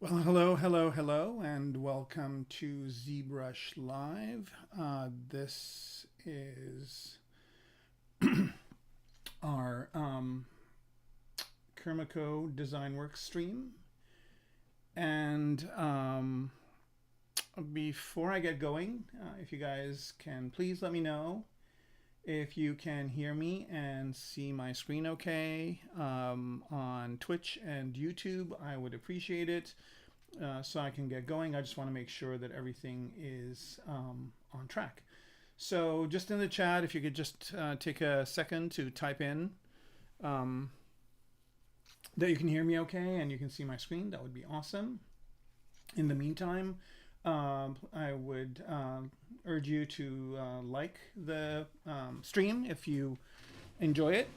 Well, hello, and welcome to ZBrush Live. This is our Kermaco Designworks stream. And before I get going, if you guys can please let me know if you can hear me and see my screen okay on Twitch and YouTube. I would appreciate it. So I can get going. I just want to make sure that everything is on track. So just in the chat, if you could just take a second to type in that you can hear me okay and you can see my screen, that would be awesome. In the meantime, I would urge you to like the stream if you enjoy it.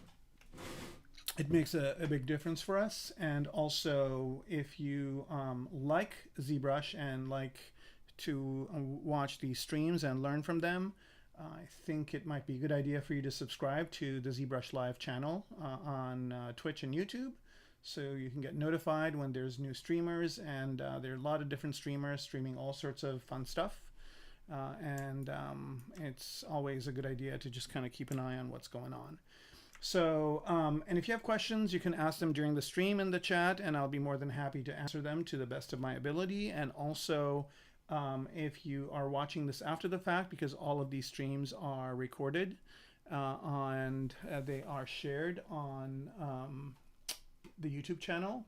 It makes a big difference for us. And also, if you like ZBrush and like to watch these streams and learn from them, I think it might be a good idea for you to subscribe to the ZBrush Live channel on Twitch and YouTube, so you can get notified when there's new streamers. And there are a lot of different streamers streaming all sorts of fun stuff. It's always a good idea to just kind of keep an eye on what's going on. So, and if you have questions, you can ask them during the stream in the chat, and I'll be more than happy to answer them to the best of my ability. And also, if you are watching this after the fact, because all of these streams are recorded, and they are shared on the YouTube channel,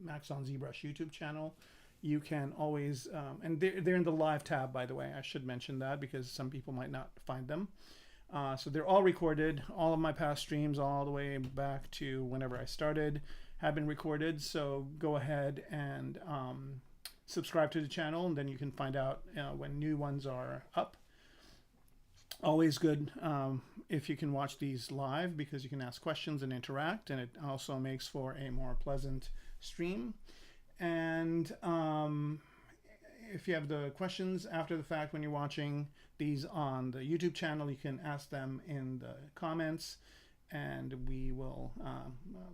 Max on ZBrush YouTube channel. You can always, and they're in the live tab, by the way. I should mention that because some people might not find them. So they're all recorded. All of my past streams, all the way back to whenever I started, have been recorded. So go ahead and subscribe to the channel, and then you can find out when new ones are up. Always good if you can watch these live, because you can ask questions and interact, and it also makes for a more pleasant stream. And if you have the questions after the fact when you're watching these on the YouTube channel, you can ask them in the comments, and we will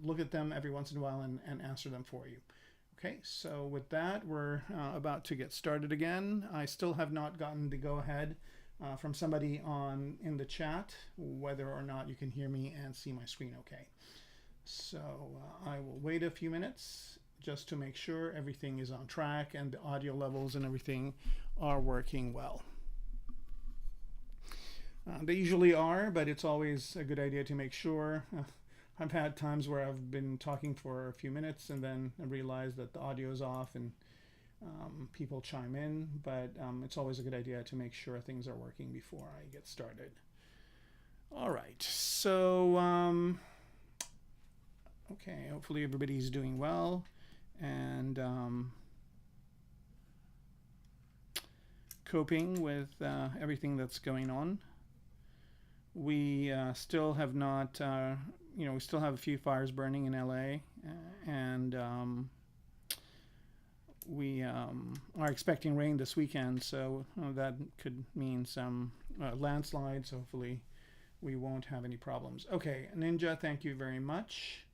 look at them every once in a while and answer them for you. Okay, so with that, we're about to get started again. I still have not gotten the go-ahead from somebody in the chat whether or not you can hear me and see my screen okay. So I will wait a few minutes just to make sure everything is on track and the audio levels and everything are working well. They usually are, but it's always a good idea to make sure. I've had times where I've been talking for a few minutes and then I realize that the audio is off and people chime in, but it's always a good idea to make sure things are working before I get started. All right, so okay, hopefully everybody's doing well and coping with everything that's going on. We still have not, we still have a few fires burning in LA, and we are expecting rain this weekend, so that could mean some landslides. Hopefully we won't have any problems. Okay, Ninja, thank you very much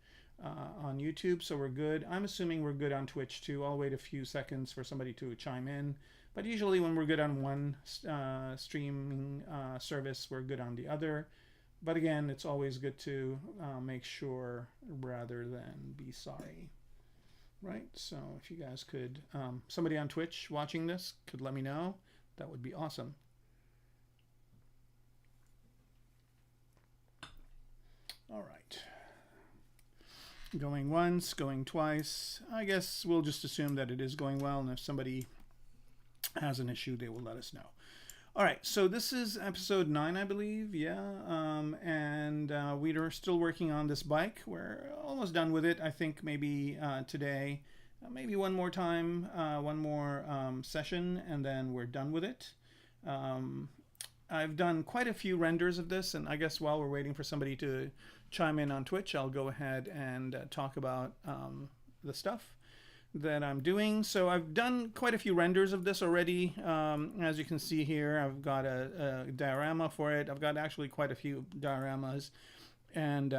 on YouTube, so we're good. I'm assuming we're good on Twitch too. I'll wait a few seconds for somebody to chime in, but usually when we're good on one streaming service, we're good on the other. But again, it's always good to make sure rather than be sorry. Right, so if you guys could, somebody on Twitch watching this could let me know, that would be awesome. All right. Going once, going twice. I guess we'll just assume that it is going well, and if somebody has an issue, they will let us know. All right, so this is episode 9, I believe, yeah, and we are still working on this bike. We're almost done with it. I think maybe today, maybe one more time, one more session, and then we're done with it. I've done quite a few renders of this, and I guess while we're waiting for somebody to chime in on Twitch, I'll go ahead and talk about the stuff that I'm doing. So I've done quite a few renders of this already. As you can see here, I've got a diorama for it. I've got actually quite a few dioramas, and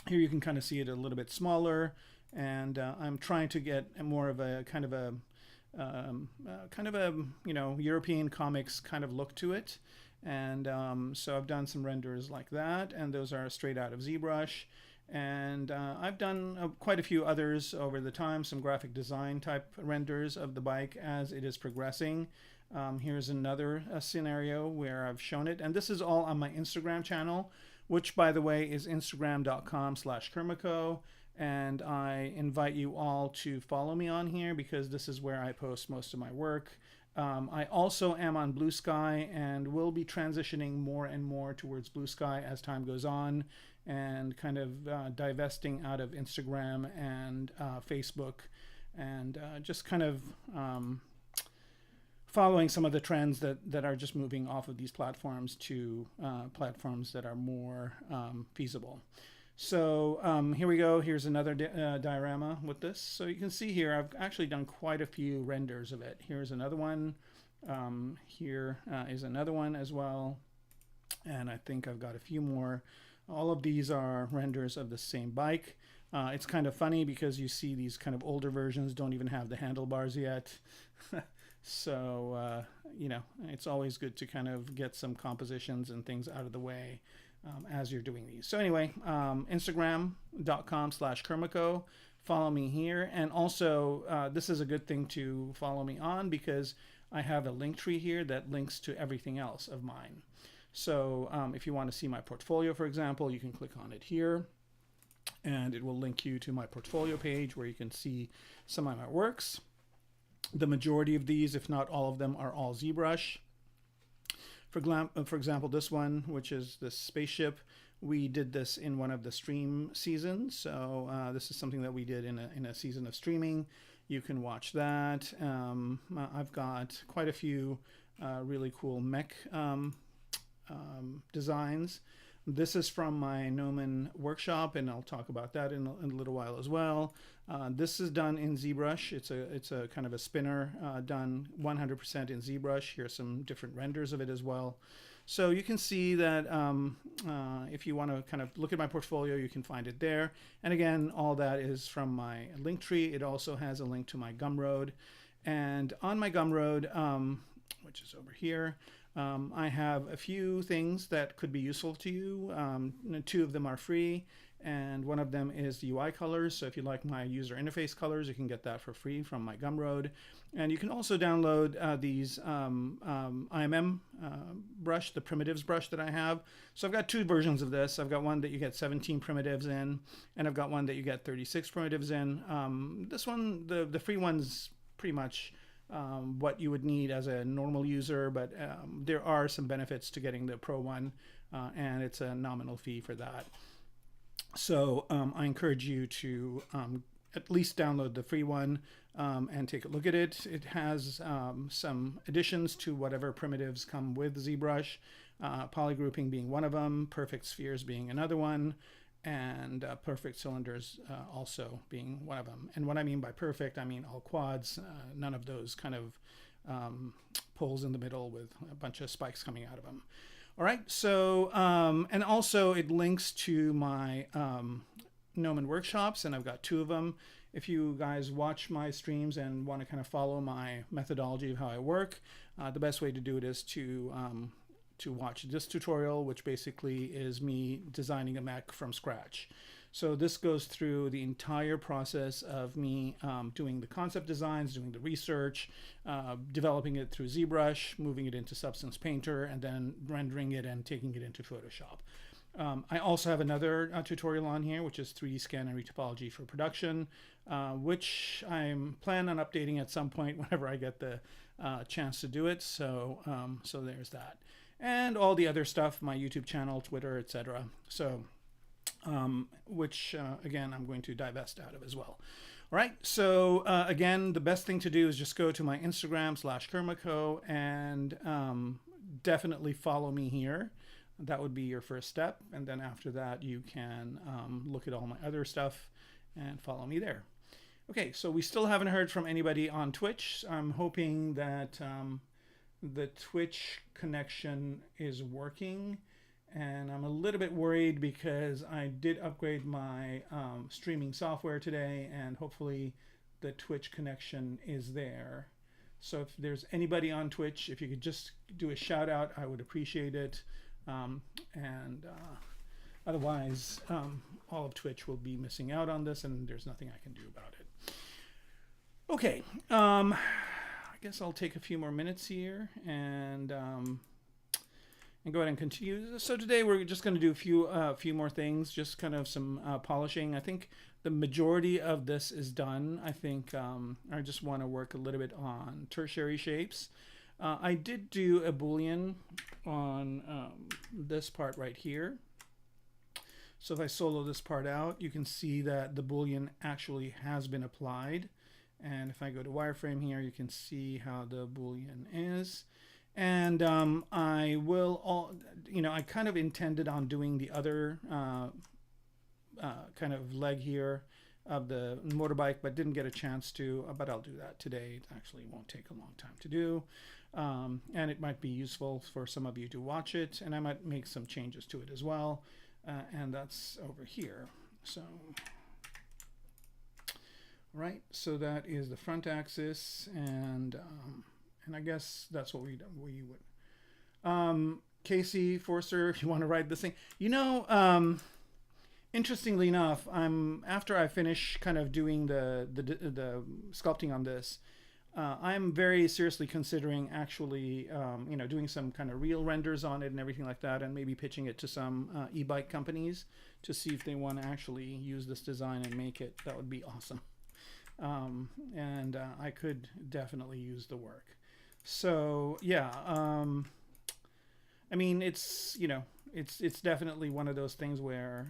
here you can kind of see it a little bit smaller, and I'm trying to get more of a kind of a European comics kind of look to it. And so I've done some renders like that, and those are straight out of ZBrush. And I've done quite a few others over the time, some graphic design type renders of the bike as it is progressing. Here's another scenario where I've shown it, and this is all on my Instagram channel, which by the way is instagram.com/Kermaco, and I invite you all to follow me on here because this is where I post most of my work. I also am on Blue Sky and will be transitioning more and more towards Blue Sky as time goes on, and kind of divesting out of Instagram and Facebook, and just kind of following some of the trends that are just moving off of these platforms to platforms that are more feasible. So here we go. Here's another diorama with this. So you can see here, I've actually done quite a few renders of it. Here's another one. Here is another one as well. And I think I've got a few more. All of these are renders of the same bike. It's kind of funny because you see these kind of older versions don't even have the handlebars yet. So, you know, it's always good to kind of get some compositions and things out of the way as you're doing these. So anyway, Instagram.com/Kermaco. Follow me here. And also, this is a good thing to follow me on because I have a link tree here that links to everything else of mine. So if you want to see my portfolio, for example, you can click on it here, and it will link you to my portfolio page where you can see some of my works. The majority of these, if not all of them, are all ZBrush. For example, this one, which is this spaceship, we did this in one of the stream seasons. So this is something that we did in a season of streaming. You can watch that. I've got quite a few really cool mech designs. This is from my Gnomon workshop, and I'll talk about that in a little while as well. This is done in ZBrush. It's a kind of a spinner done 100% in ZBrush. Here's some different renders of it as well. So you can see that if you want to kind of look at my portfolio, you can find it there. And again, all that is from my link tree. It also has a link to my Gumroad. And on my Gumroad, which is over here, I have a few things that could be useful to you. 2 of them are free, and one of them is the UI colors. So if you like my user interface colors, you can get that for free from my Gumroad. And you can also download these IMM brush, the primitives brush that I have. So I've got 2 versions of this. I've got one that you get 17 primitives in, and I've got one that you get 36 primitives in. This one, the free one's pretty much what you would need as a normal user, but there are some benefits to getting the Pro one, and it's a nominal fee for that. So I encourage you to at least download the free one and take a look at it. It has some additions to whatever primitives come with ZBrush, polygrouping being one of them, perfect spheres being another one, and perfect cylinders also being one of them. And what I mean by perfect, I mean all quads, none of those kind of poles in the middle with a bunch of spikes coming out of them. All right, so, and also it links to my Gnomon workshops, and I've got 2 of them. If you guys watch my streams and want to kind of follow my methodology of how I work, the best way to do it is to watch this tutorial, which basically is me designing a mech from scratch. So this goes through the entire process of me doing the concept designs, doing the research, developing it through ZBrush, moving it into Substance Painter, and then rendering it and taking it into Photoshop. I also have another tutorial on here, which is 3D scan and retopology for production, which I'm planning on updating at some point whenever I get the chance to do it. So, so there's that. And all the other stuff, my YouTube channel, Twitter, etc. So, which again, I'm going to divest out of as well. All right, so again, the best thing to do is just go to my Instagram /Kermaco and definitely follow me here. That would be your first step. And then after that, you can look at all my other stuff and follow me there. Okay, so we still haven't heard from anybody on Twitch. I'm hoping that the Twitch connection is working, and I'm a little bit worried because I did upgrade my streaming software today, and hopefully the Twitch connection is there. So if there's anybody on Twitch, if you could just do a shout out, I would appreciate it. Otherwise, all of Twitch will be missing out on this, and there's nothing I can do about it. Okay, I guess I'll take a few more minutes here and go ahead and continue. So today we're just going to do a few more things, just kind of some polishing. I think the majority of this is done. I think I just want to work a little bit on tertiary shapes. I did do a Boolean on this part right here. So if I solo this part out, you can see that the Boolean actually has been applied. And if I go to wireframe here, you can see how the Boolean is. And I will, I kind of intended on doing the other kind of leg here of the motorbike, but didn't get a chance to, but I'll do that today. It actually won't take a long time to do. And it might be useful for some of you to watch it, and I might make some changes to it as well. And that's over here. So, right, so that is the front axis, and I guess that's what we would. Casey Forster, if you want to write this thing, interestingly enough, after I finish kind of doing the sculpting on this, I'm very seriously considering actually, you know, doing some kind of real renders on it and everything like that, and maybe pitching it to some e-bike companies to see if they want to actually use this design and make it. That would be awesome. And I could definitely use the work. So yeah, I mean, it's, you know, it's definitely one of those things where,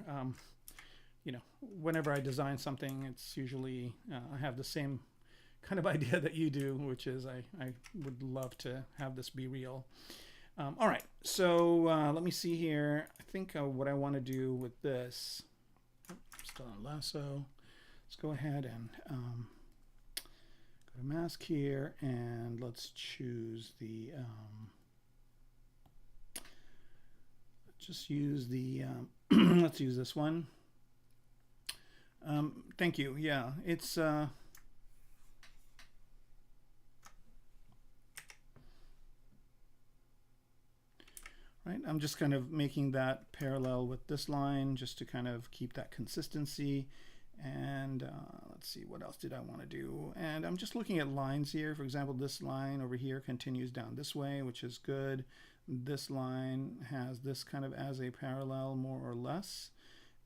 you know, whenever I design something, it's usually I have the same kind of idea that you do, which is I would love to have this be real. All right, so let me see here. I think what I want to do with this, still on lasso. Let's go ahead and go to mask here, and let's choose the, just use the, let's use this one. Thank you. Yeah, it's, right, I'm just kind of making that parallel with this line just to kind of keep that consistency. And let's see, what else did I want to do? And I'm just looking at lines here. For example, this line over here continues down this way, which is good. This line has this kind of as a parallel, more or less.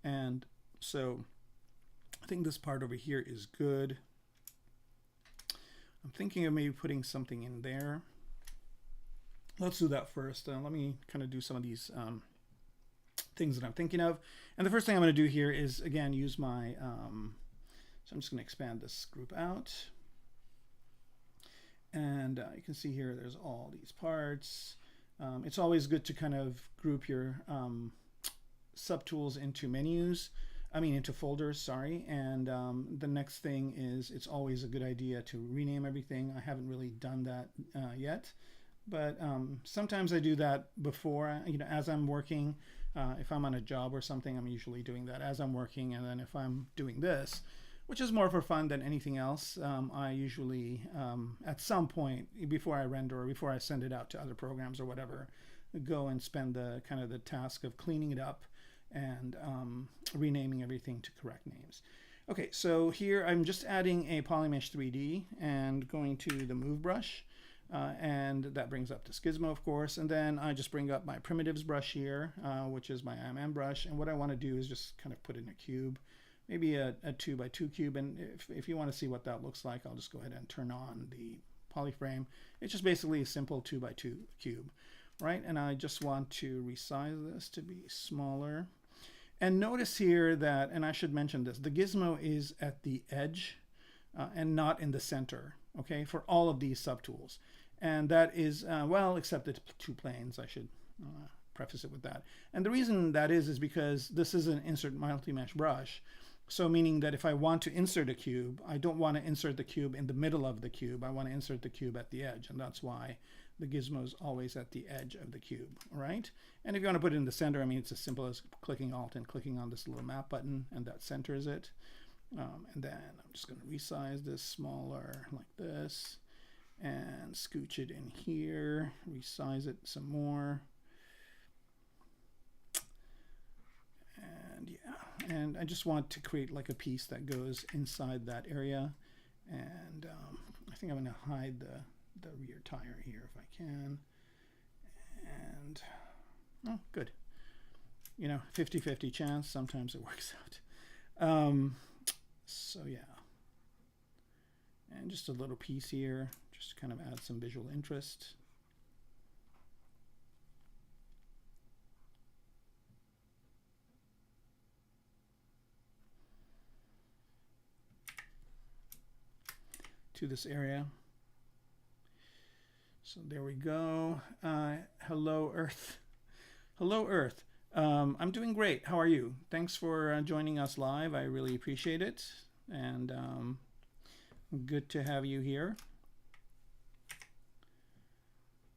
And so I think this part over here is good. I'm thinking of maybe putting something in there. Let's do that first. Let me kind of do some of these things that I'm thinking of. And the first thing I'm going to do here is, again, use my, so I'm just going to expand this group out. And you can see here there's all these parts. It's always good to kind of group your subtools into menus. I mean, into folders, sorry. And the next thing is, it's always a good idea to rename everything. I haven't really done that yet. But sometimes I do that before, you know, as I'm working. If I'm on a job or something, I'm usually doing that as I'm working. And then if I'm doing this, which is more for fun than anything else, I usually, at some point before I render or before I send it out to other programs or whatever, go and spend the kind of the task of cleaning it up and renaming everything to correct names. Okay, so here I'm just adding a Polymesh 3D and going to the Move brush. And that brings up the Gizmo, of course, and then I just bring up my primitives brush here, which is my IMM brush, and what I want to do is just kind of put in a cube, maybe a 2x2 cube, and if you want to see what that looks like, I'll just go ahead and turn on the polyframe. It's just basically a simple 2x2 cube, right? And I just want to resize this to be smaller. And notice here that, and I should mention this, the Gizmo is at the edge and not in the center, okay, for all of these subtools. And that is, well, except the two planes, I should preface it with that. And the reason that is because this is an insert multi-mesh brush. So meaning that if I want to insert a cube, I don't want to insert the cube in the middle of the cube. I want to insert the cube at the edge. And that's why the Gizmo is always at the edge of the cube, right? And if you want to put it in the center, I mean, it's as simple as clicking Alt and clicking on this little map button, and that centers it. And then I'm just going to resize this smaller like this and scooch it in here, resize it some more. And yeah, and I just want to create like a piece that goes inside that area. And I think I'm going to hide the rear tire here if I can. And, oh, good. You know, 50-50 chance, sometimes it works out. So yeah, and just a little piece here, just to kind of add some visual interest. To this area. So there we go. Hello, Earth. Hello, Earth. I'm doing great. How are you? Thanks for joining us live. I really appreciate it. And good to have you here.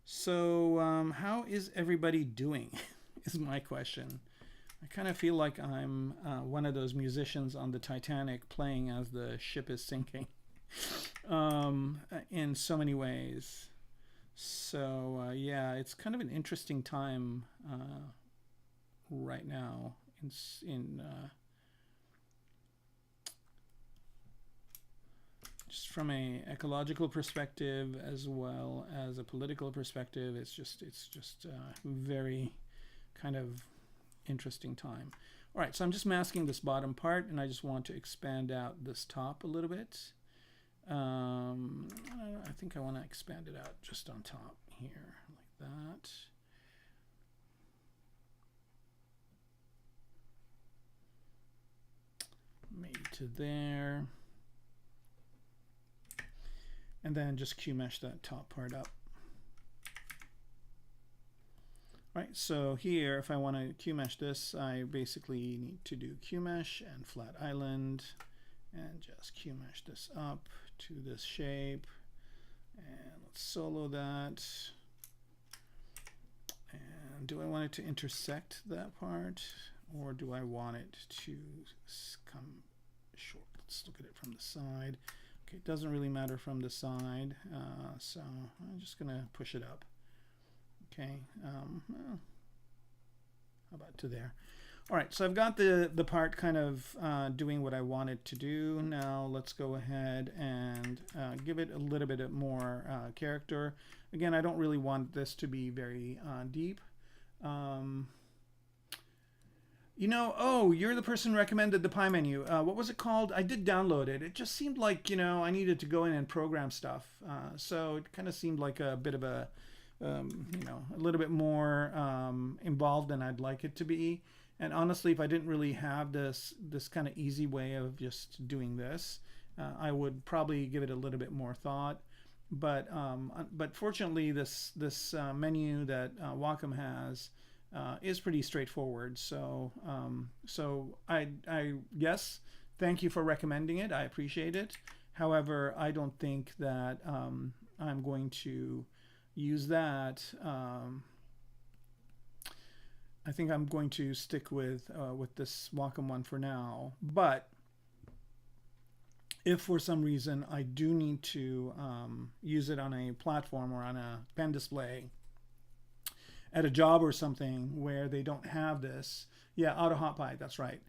So how is everybody doing is my question. I kind of feel like I'm one of those musicians on the Titanic playing as the ship is sinking in so many ways. So yeah, it's kind of an interesting time right now just from a ecological perspective as well as a political perspective, it's just very kind of interesting time. All right, so I'm just masking this bottom part, and I just want to expand out this top a little bit. I think I want to expand it out just on top here, like that. Maybe to there. And then just Q-mesh that top part up. Right, so here, if I want to Q-mesh this, I basically need to do Q-mesh and flat island, and just Q-mesh this up to this shape. And let's solo that. And do I want it to intersect that part, or do I want it to come short? Let's look at it from the side. Okay, it doesn't really matter from the side, so I'm just going to push it up. Okay, well, how about to there? All right, so I've got the part kind of doing what I want it to do. Now let's go ahead and give it a little bit more character. Again, I don't really want this to be very deep. You know, oh, you're the person who recommended the Pi menu. What was it called? I did download it. It just seemed like, you know, I needed to go in and program stuff. So it kind of seemed like a bit of a, you know, a little bit more involved than I'd like it to be. And honestly, if I didn't really have this kind of easy way of just doing this, I would probably give it a little bit more thought. But fortunately, this menu that Wacom has is pretty straightforward. So I yes, thank you for recommending it. I appreciate it. However, I don't think that I'm going to use that. I think I'm going to stick with this Wacom one for now. But if for some reason I do need to use it on a platform or on a pen display at a job or something where they don't have this, yeah, Auto Hot Pi, that's right.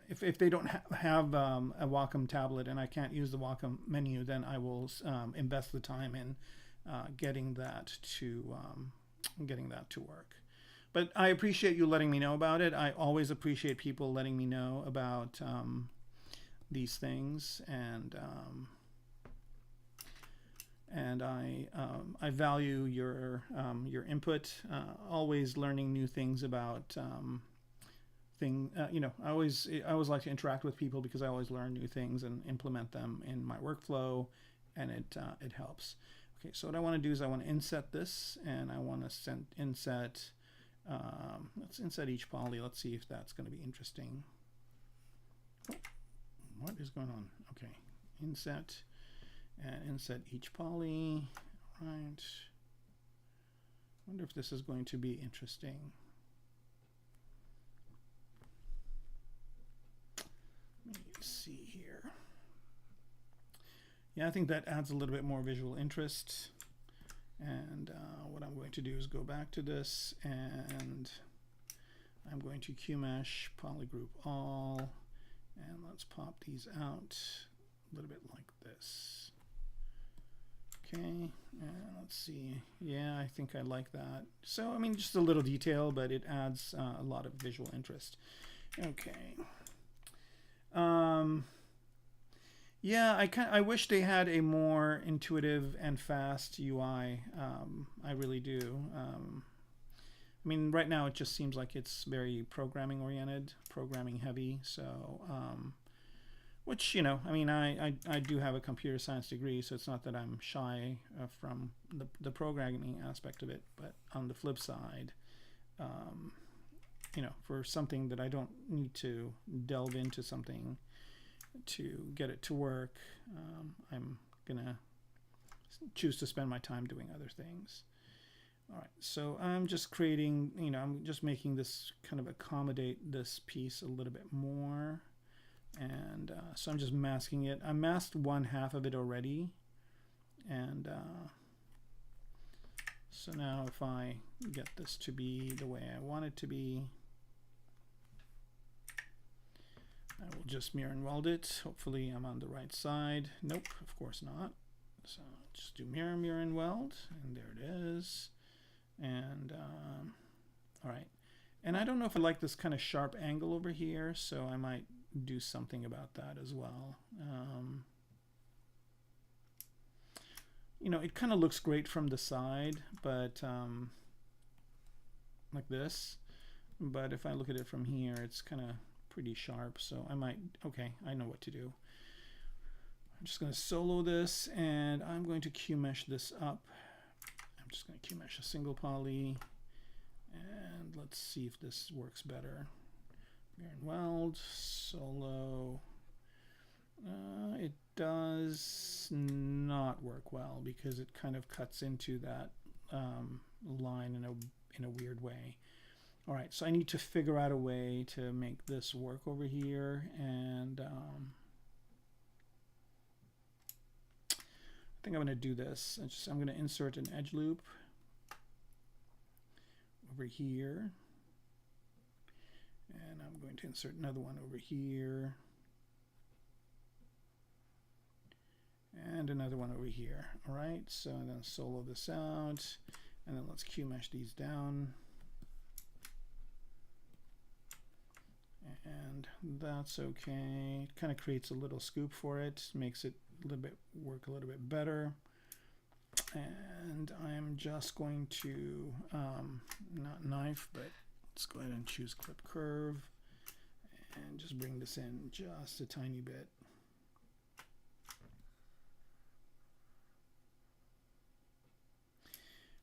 If they don't have a Wacom tablet and I can't use the Wacom menu, then I will invest the time in getting that to work. But I appreciate you letting me know about it. I always appreciate people letting me know about these things, and I value your input. Always learning new things about you know, I always like to interact with people because I always learn new things and implement them in my workflow, and it helps. Okay, so what I want to do is I want to inset this, and I want to inset. Let's inset each poly. Let's see if that's going to be interesting. Oh, what is going on? Okay, inset and inset each poly. All right. Wonder if this is going to be interesting. Let me see here. Yeah, I think that adds a little bit more visual interest. And what I'm going to do is go back to this, and I'm going to Q-mesh, polygroup all, and let's pop these out a little bit like this. Okay, and let's see. Yeah, I think I like that. So, I mean, just a little detail, but it adds a lot of visual interest. Okay. Yeah, I wish they had a more intuitive and fast UI. I really do. I mean, right now it just seems like it's very programming oriented, programming heavy. So, which, you know, I mean, I do have a computer science degree, so it's not that I'm shy from the programming aspect of it. But on the flip side, you know, for something that I don't need to delve into something to get it to work, I'm gonna choose to spend my time doing other things. All right, so I'm just creating, you know, I'm just making this kind of accommodate this piece a little bit more, and so I'm just masking it. I masked 1/2 of it already, and so now if I get this to be the way I want it to be, I We'll just mirror and weld it. Hopefully I'm on the right side. Nope, of course not. So just do mirror, mirror and weld, and there it is. And all right. And I don't know if I like this kind of sharp angle over here, so I might do something about that as well. You know, it kind of looks great from the side, but like this. But if I look at it from here, it's kind of pretty sharp. So I might, okay, I know what to do. I'm just going to solo this, and I'm going to Q-mesh this up. I'm just going to Q-mesh a single poly, and let's see if this works better. Mirror and weld, solo. It does not work well because it kind of cuts into that line in a weird way. All right, so I need to figure out a way to make this work over here, and I think I'm going to do this. I'm going to insert an edge loop over here, and I'm going to insert another one over here, and another one over here. All right, so then solo this out, and then let's Q-mesh these down. And that's okay. It kind of creates a little scoop for it, makes it work a little bit better. And I'm just going to not knife, but let's go ahead and choose clip curve and just bring this in just a tiny bit.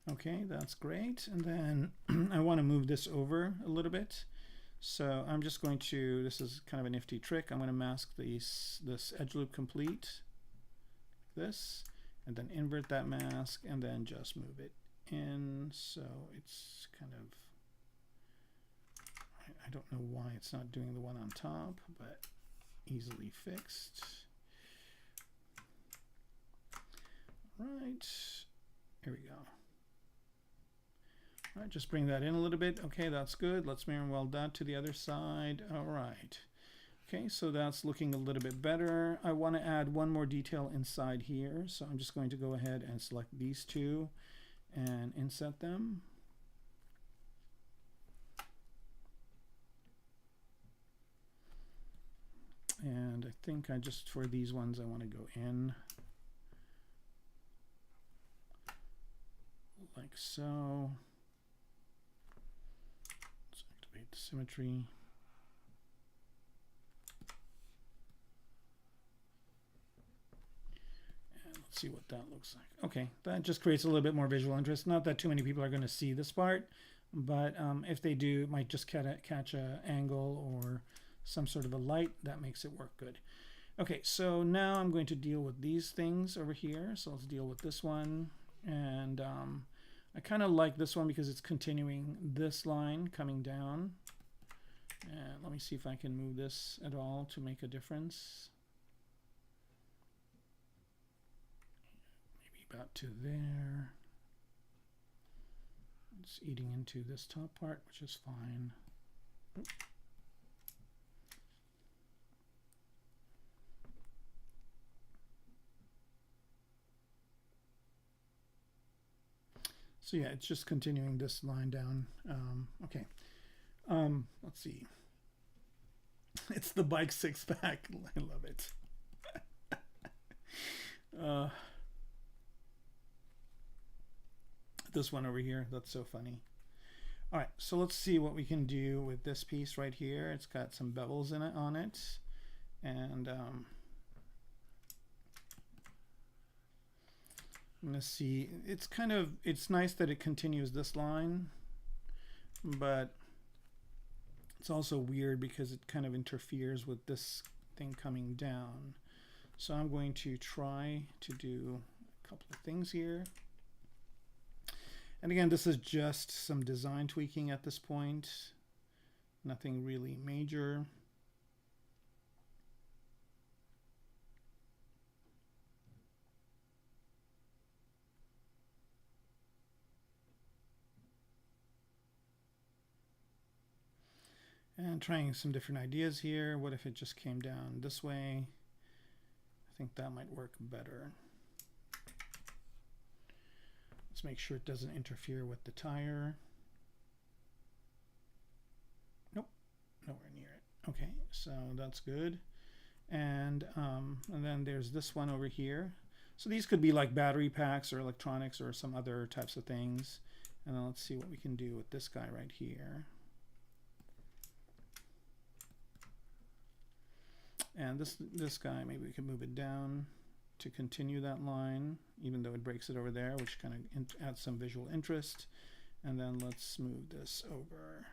Okay, that's great. And then I want to move this over a little bit. So I'm just going to, this is kind of a nifty trick. I'm going to mask this edge loop complete, like this, and then invert that mask, and then just move it in. So it's kind of, I don't know why it's not doing the one on top, but easily fixed. All right, here we go. All right, just bring that in a little bit. Okay, that's good. Let's mirror and weld that to the other side. All right. Okay, so that's looking a little bit better. I want to add one more detail inside here. So I'm just going to go ahead and select these two and inset them. And I think for these ones, I want to go in like so. The symmetry. And let's see what that looks like. Okay, that just creates a little bit more visual interest. Not that too many people are going to see this part, but if they do, it might just catch an angle or some sort of a light that makes it work good. Okay, so now I'm going to deal with these things over here. So let's deal with this one. And I kind of like this one because it's continuing this line coming down. And let me see if I can move this at all to make a difference. Maybe about to there. It's eating into this top part, which is fine. Oops. So yeah, it's just continuing this line down. Okay, let's see. It's the bike six-pack. I love it. This one over here, that's so funny. All right, so let's see what we can do with this piece right here. It's got some bevels in it on it, and I'm gonna see, it's nice that it continues this line, but it's also weird because it kind of interferes with this thing coming down. So I'm going to try to do a couple of things here. And again, this is just some design tweaking at this point, nothing really major. And trying some different ideas here. What if it just came down this way? I think that might work better. Let's make sure it doesn't interfere with the tire. Nope, nowhere near it. Okay, so that's good. And then there's this one over here. So these could be like battery packs or electronics or some other types of things. And then let's see what we can do with this guy right here. And this guy, maybe we can move it down to continue that line, even though it breaks it over there, which kind of adds some visual interest. And then let's move this over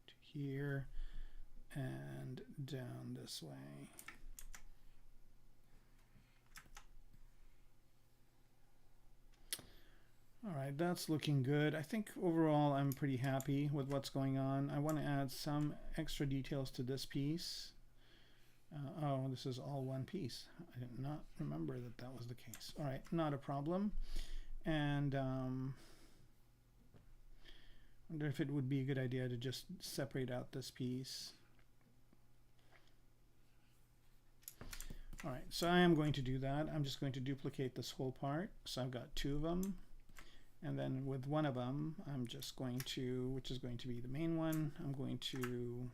to here and down this way. All right, that's looking good. I think overall I'm pretty happy with what's going on. I want to add some extra details to this piece. Oh, this is all one piece. I did not remember that that was the case. All right, not a problem. And wonder if it would be a good idea to just separate out this piece. All right, so I am going to do that. I'm just going to duplicate this whole part. So I've got two of them. And then with one of them, I'm just going to, which is going to be the main one, I'm going to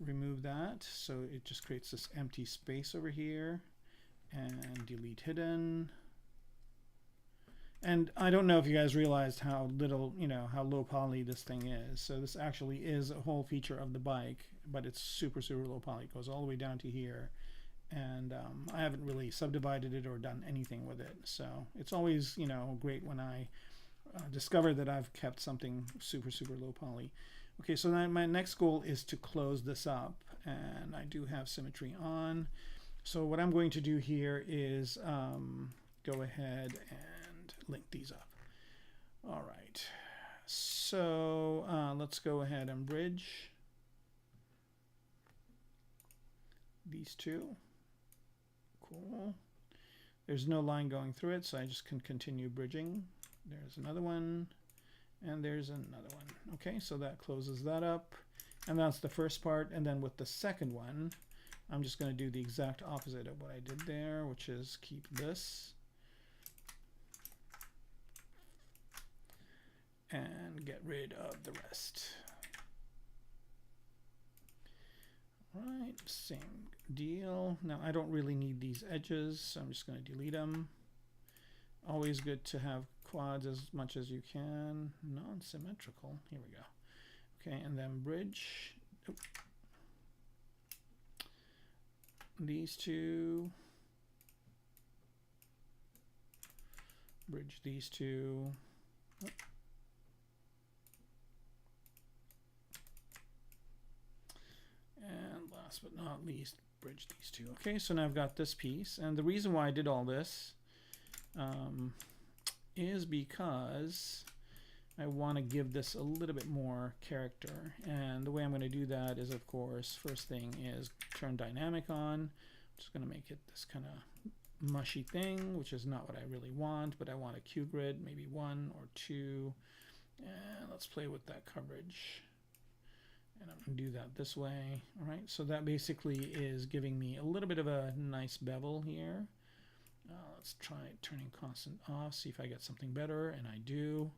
remove that. So it just creates this empty space over here, and delete hidden. And I don't know if you guys realized how little, how low poly this thing is. So this actually is a whole feature of the bike, but it's super, super low poly. It goes all the way down to here. And I haven't really subdivided it or done anything with it. So it's always, great when I discover that I've kept something super, super low poly. Okay, so then my next goal is to close this up. And I do have symmetry on. So what I'm going to do here is go ahead and link these up. All right. So let's go ahead and bridge these two. Cool. There's no line going through it, so I just can continue bridging. There's another one, and there's another one. Okay, so that closes that up, and that's the first part. And then with the second one, I'm just going to do the exact opposite of what I did there, which is keep this and get rid of the rest. Right, same deal. Now I don't really need these edges, so I'm just going to delete them. Always good to have quads as much as you can. Non-symmetrical. Here we go. Okay, and then bridge. Oop. These two. Bridge these two. Oop. And last but not least, bridge these two. Okay, so now I've got this piece. And the reason why I did all this is because I want to give this a little bit more character. And the way I'm going to do that is, of course, first thing is turn dynamic on. I'm just going to make it this kind of mushy thing, which is not what I really want, but I want a Q grid, maybe 1 or 2. And let's play with that coverage. And I'm going to do that this way. All right, so that basically is giving me a little bit of a nice bevel here. Let's try turning constant off, see if I get something better, and I do.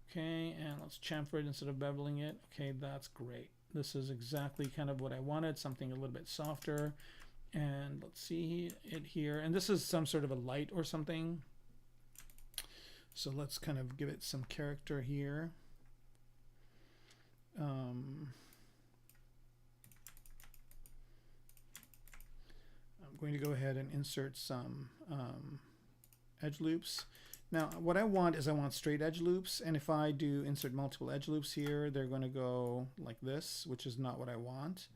Okay, and let's chamfer it instead of beveling it. Okay, that's great. This is exactly kind of what I wanted, something a little bit softer. And let's see it here. And this is some sort of a light or something. So let's kind of give it some character here. I'm going to go ahead and insert some edge loops. Now what I want is I want straight edge loops, and if I do insert multiple edge loops here, they're going to go like this, which is not what I want,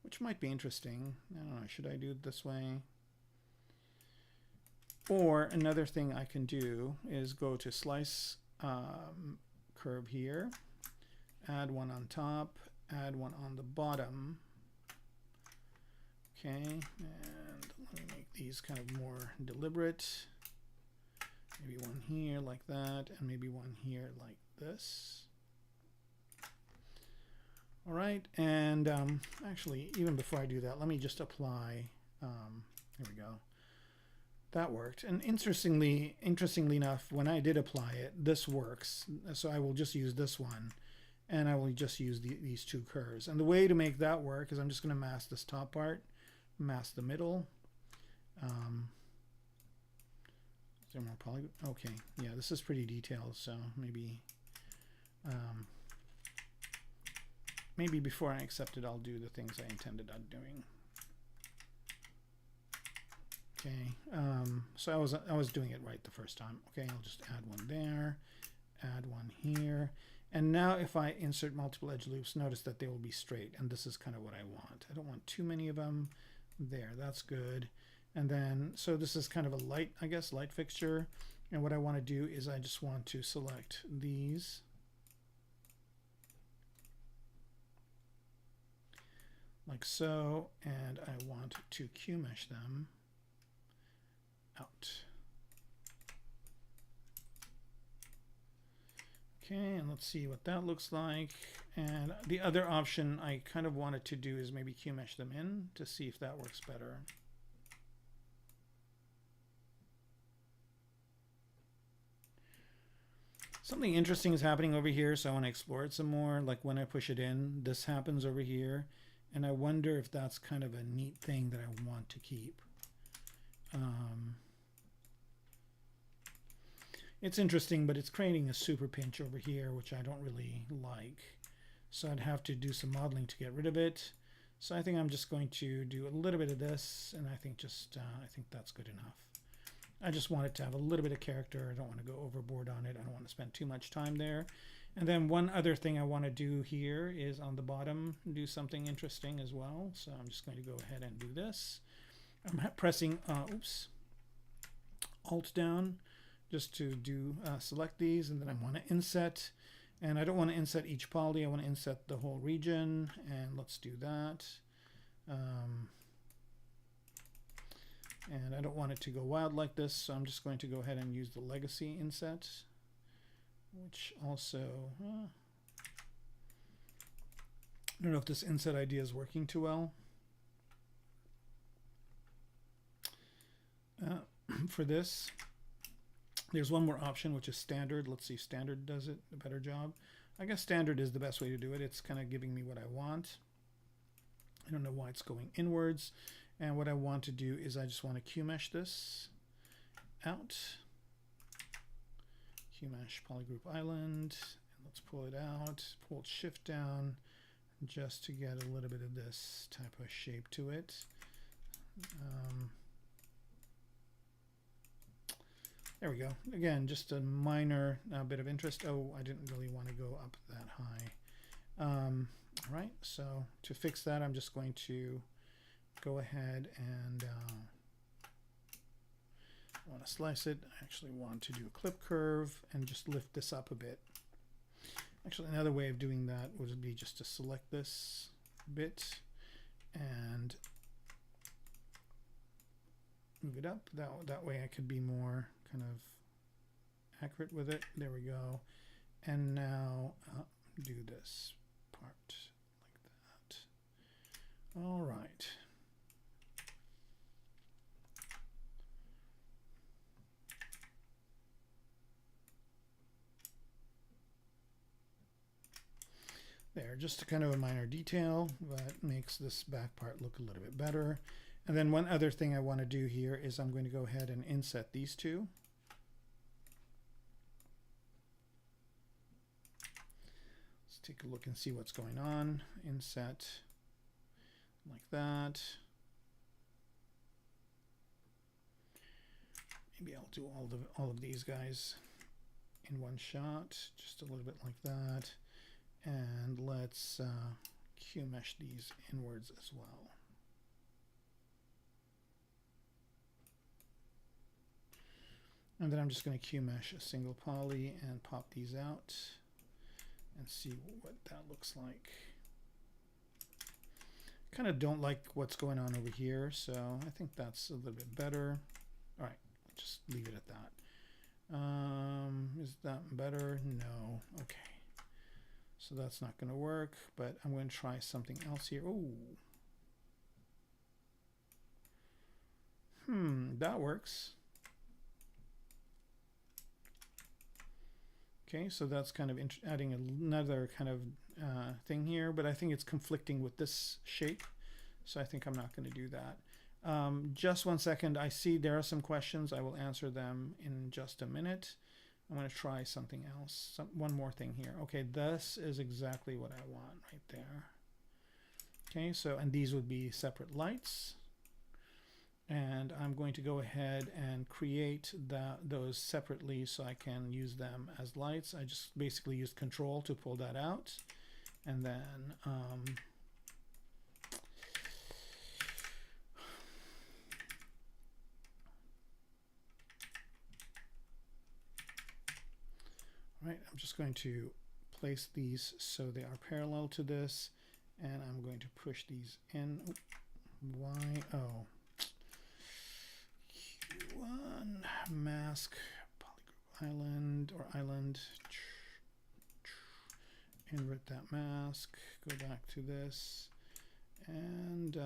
which might be interesting. I don't know, should I do it this way? Or another thing I can do is go to slice curve here, add one on top, add one on the bottom. Okay, and let me make these kind of more deliberate. Maybe one here like that, and maybe one here like this. All right, and actually, even before I do that, let me just apply. Here we go. That worked. And interestingly enough, when I did apply it, this works. So I will just use this one, and I will just use these two curves. And the way to make that work is I'm just going to mask this top part, mask the middle. Is there more polygon? Okay, yeah, this is pretty detailed, so maybe. Maybe before I accept it, I'll do the things I intended on doing. Okay, so I was doing it right the first time. Okay, I'll just add one there, add one here, and now if I insert multiple edge loops, notice that they will be straight, and this is kind of what I want. I don't want too many of them. There, that's good. And then, so this is kind of a light, I guess, light fixture, and what I want to do is I just want to select these. Like so, and I want to Q mesh them out. Okay, and let's see what that looks like. And the other option I kind of wanted to do is maybe Q mesh them in to see if that works better. Something interesting is happening over here, so I want to explore it some more. Like when I push it in, this happens over here. And I wonder if that's kind of a neat thing that I want to keep. It's interesting, but it's creating a super pinch over here, which I don't really like. So I'd have to do some modeling to get rid of it. So I think I'm just going to do a little bit of this, and I think that's good enough. I just want it to have a little bit of character. I don't want to go overboard on it. I don't want to spend too much time there. And then one other thing I want to do here is on the bottom, do something interesting as well. So I'm just going to go ahead and do this. I'm pressing, Alt down just to do select these, and then I want to inset. And I don't want to inset each poly. I want to inset the whole region, and let's do that. And I don't want it to go wild like this, so I'm just going to go ahead and use the legacy inset, which also, I don't know if this inset idea is working too well. For this, there's one more option, which is standard. Let's see if standard does it a better job. I guess standard is the best way to do it. It's kind of giving me what I want. I don't know why it's going inwards. And what I want to do is I just want to Q mesh this out. Q mesh polygroup island. And let's pull it out, pull shift down just to get a little bit of this type of shape to it. There we go. Again, just a minor bit of interest. Oh, I didn't really want to go up that high. All right, so to fix that, I'm just going to go ahead and I want to slice it. I actually want to do a clip curve and just lift this up a bit. Actually, another way of doing that would be just to select this bit and move it up. That way I could be more kind of accurate with it. There we go. And now do this part like that. All right. There, just a kind of a minor detail that makes this back part look a little bit better. And then one other thing I want to do here is I'm going to go ahead and inset these two. Let's take a look and see what's going on. Inset like that. Maybe I'll do all of these guys in one shot, just a little bit like that. And let's Q mesh these inwards as well. And then I'm just going to Q mesh a single poly and pop these out and see what that looks like. Kind of don't like what's going on over here, so I think that's a little bit better. All right, just leave it at that. Is that better? No. Okay. So that's not going to work, but I'm going to try something else here. Oh, that works. Okay, so that's kind of adding another kind of thing here, but I think it's conflicting with this shape, so I think I'm not going to do that. Just 1 second. I see there are some questions. I will answer them in just a minute. I'm going to try something else. One more thing here. Okay, this is exactly what I want right there. Okay, so, and these would be separate lights. And I'm going to go ahead and create those separately so I can use them as lights. I just basically used Control to pull that out. And then right, I'm just going to place these so they are parallel to this, and I'm going to push these in. Why? Oh. Q1 mask polygroup island or island. Invert that mask. Go back to this, and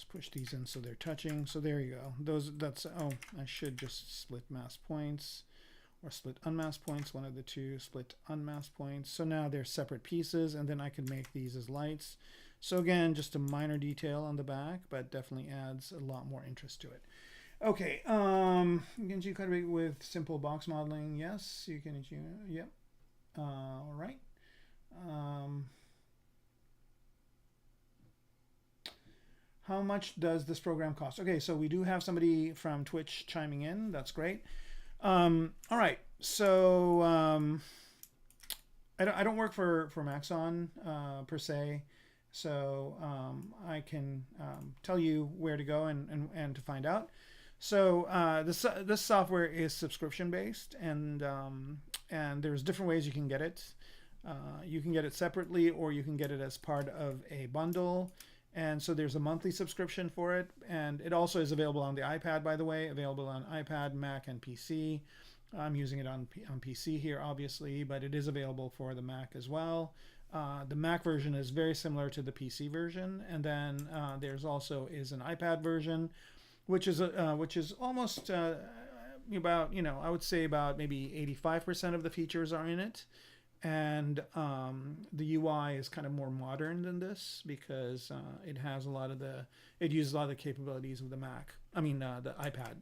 push these in so they're touching. So there you go. Oh, I should just split mask points or split unmasked points, one of the two, split unmasked points. So now they're separate pieces, and then I can make these as lights. So again, just a minor detail on the back, but definitely adds a lot more interest to it. Okay, you can do cutting with simple box modeling. Yes, you can. Yep. All right. How much does this program cost? Okay, so we do have somebody from Twitch chiming in. That's great. All right, so I don't work for Maxon per se, so I can tell you where to go and to find out. So this software is subscription based, and there's different ways you can get it. You can get it separately, or you can get it as part of a bundle. And so there's a monthly subscription for it, and it also is available on the iPad, by the way, available on iPad, Mac, and PC. I'm using it on PC here, obviously, but it is available for the Mac as well. The Mac version is very similar to the PC version, and then there's also is an iPad version, which is almost about, I would say about maybe 85% of the features are in it. And the UI is kind of more modern than this because it has it uses a lot of the capabilities of the Mac. I mean the iPad.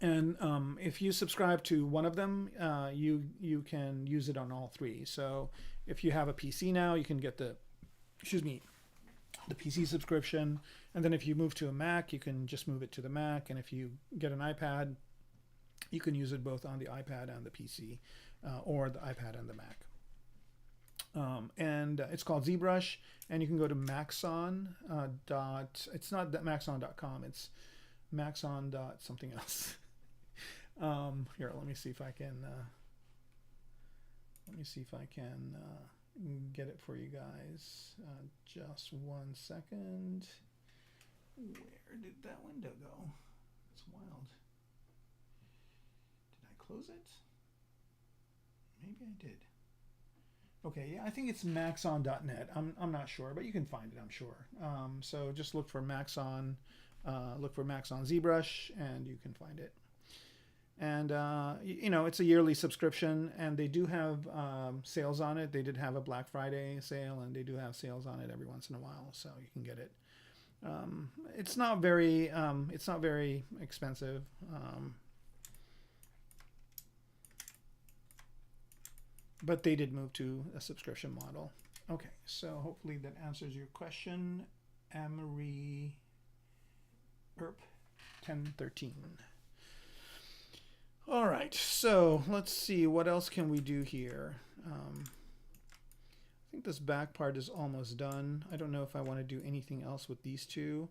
And if you subscribe to one of them, you can use it on all three. So if you have a PC now, you can get the PC subscription. And then if you move to a Mac, you can just move it to the Mac. And if you get an iPad, you can use it both on the iPad and the PC. Or the iPad and the Mac. And it's called ZBrush, and you can go to Maxon it's not Maxon.com, it's Maxon something else. Here, let me see if I can get it for you guys. Just 1 second. Where did that window go? It's wild. Did I close it? Maybe I did. Okay, yeah, I think it's maxon.net. I'm not sure, but you can find it, I'm sure. So just look for Maxon ZBrush, and you can find it. And it's a yearly subscription, and they do have sales on it. They did have a Black Friday sale, and they do have sales on it every once in a while, so you can get it. It's not very expensive. But they did move to a subscription model. Okay, so hopefully that answers your question. Amory Erp 1013. All right, so let's see, what else can we do here? I think this back part is almost done. I don't know if I want to do anything else with these two,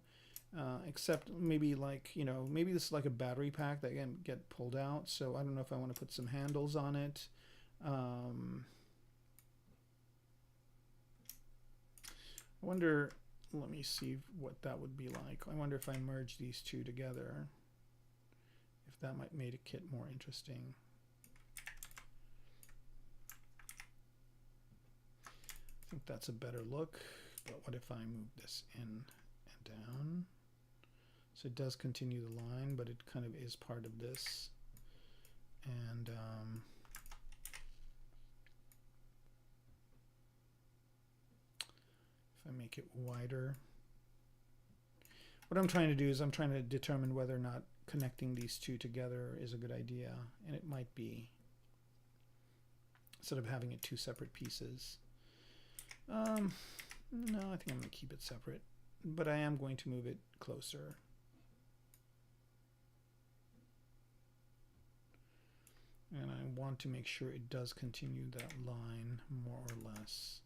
except maybe maybe this is like a battery pack that can get pulled out. So I don't know if I want to put some handles on it. I wonder, let me see what that would be like. I wonder if I merge these two together, if that might make it more interesting. I think that's a better look, but what if I move this in and down? So it does continue the line, but it kind of is part of this. And if I make it wider, what I'm trying to do is I'm trying to determine whether or not connecting these two together is a good idea, and it might be, instead of having it two separate pieces. No, I think I'm going to keep it separate, but I am going to move it closer. And I want to make sure it does continue that line more or less.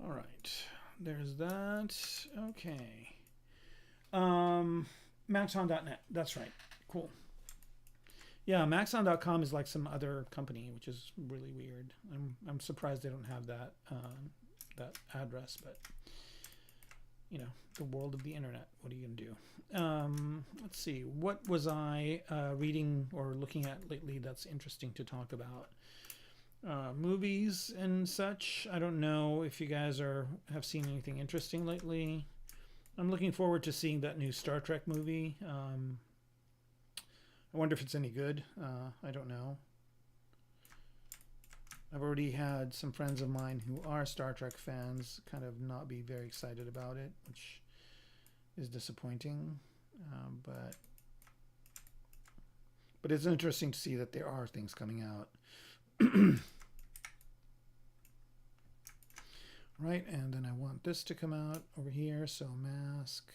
All right, there's that. Okay. Maxon.net, that's right. Cool. Yeah, Maxon.com is like some other company, which is really weird. I'm surprised they don't have that that address, but you know, the world of the internet. What are you gonna do? Let's see. What was I reading or looking at lately that's interesting to talk about? Movies and such. I don't know if you guys have seen anything interesting lately. I'm looking forward to seeing that new Star Trek movie. I wonder if it's any good. I don't know. I've already had some friends of mine who are Star Trek fans kind of not be very excited about it, which is disappointing. But it's interesting to see that there are things coming out. Right, and then I want this to come out over here. So mask,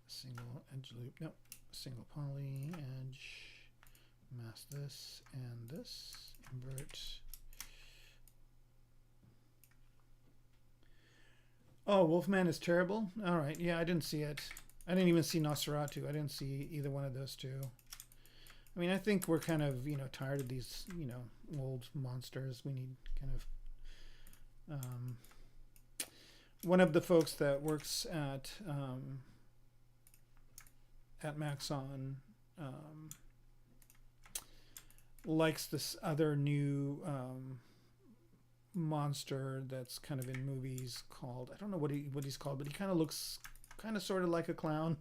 single edge loop, nope, single poly edge, mask this and this, invert. Oh, Wolfman is terrible. All right, yeah, I didn't see it. I didn't even see Nosferatu. I didn't see either one of those two. I mean, I think we're kind of, tired of these, old monsters. We need kind of one of the folks that works at Maxon likes this other new monster that's kind of in movies called, I don't know what he's called, but he kind of looks sort of like a clown.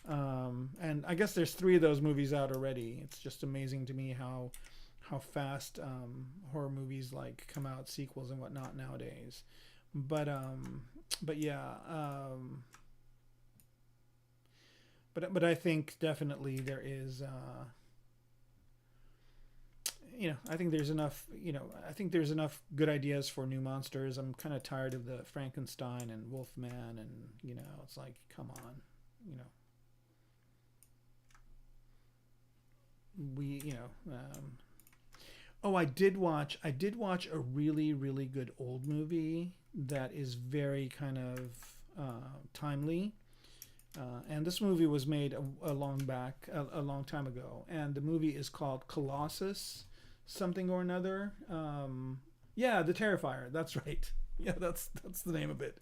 And I guess there's 3 of those movies out already. It's just amazing to me how fast horror movies come out, sequels and whatnot nowadays. But yeah, but I think definitely there is I think there's enough good ideas for new monsters. I'm kind of tired of the Frankenstein and Wolfman, and it's like, come on, oh, I did watch a really, really good old movie that is very kind of timely. And this movie was made a long time ago. And the movie is called Colossus, something or another. Yeah, The Terrifier. That's right. Yeah, that's the name of it.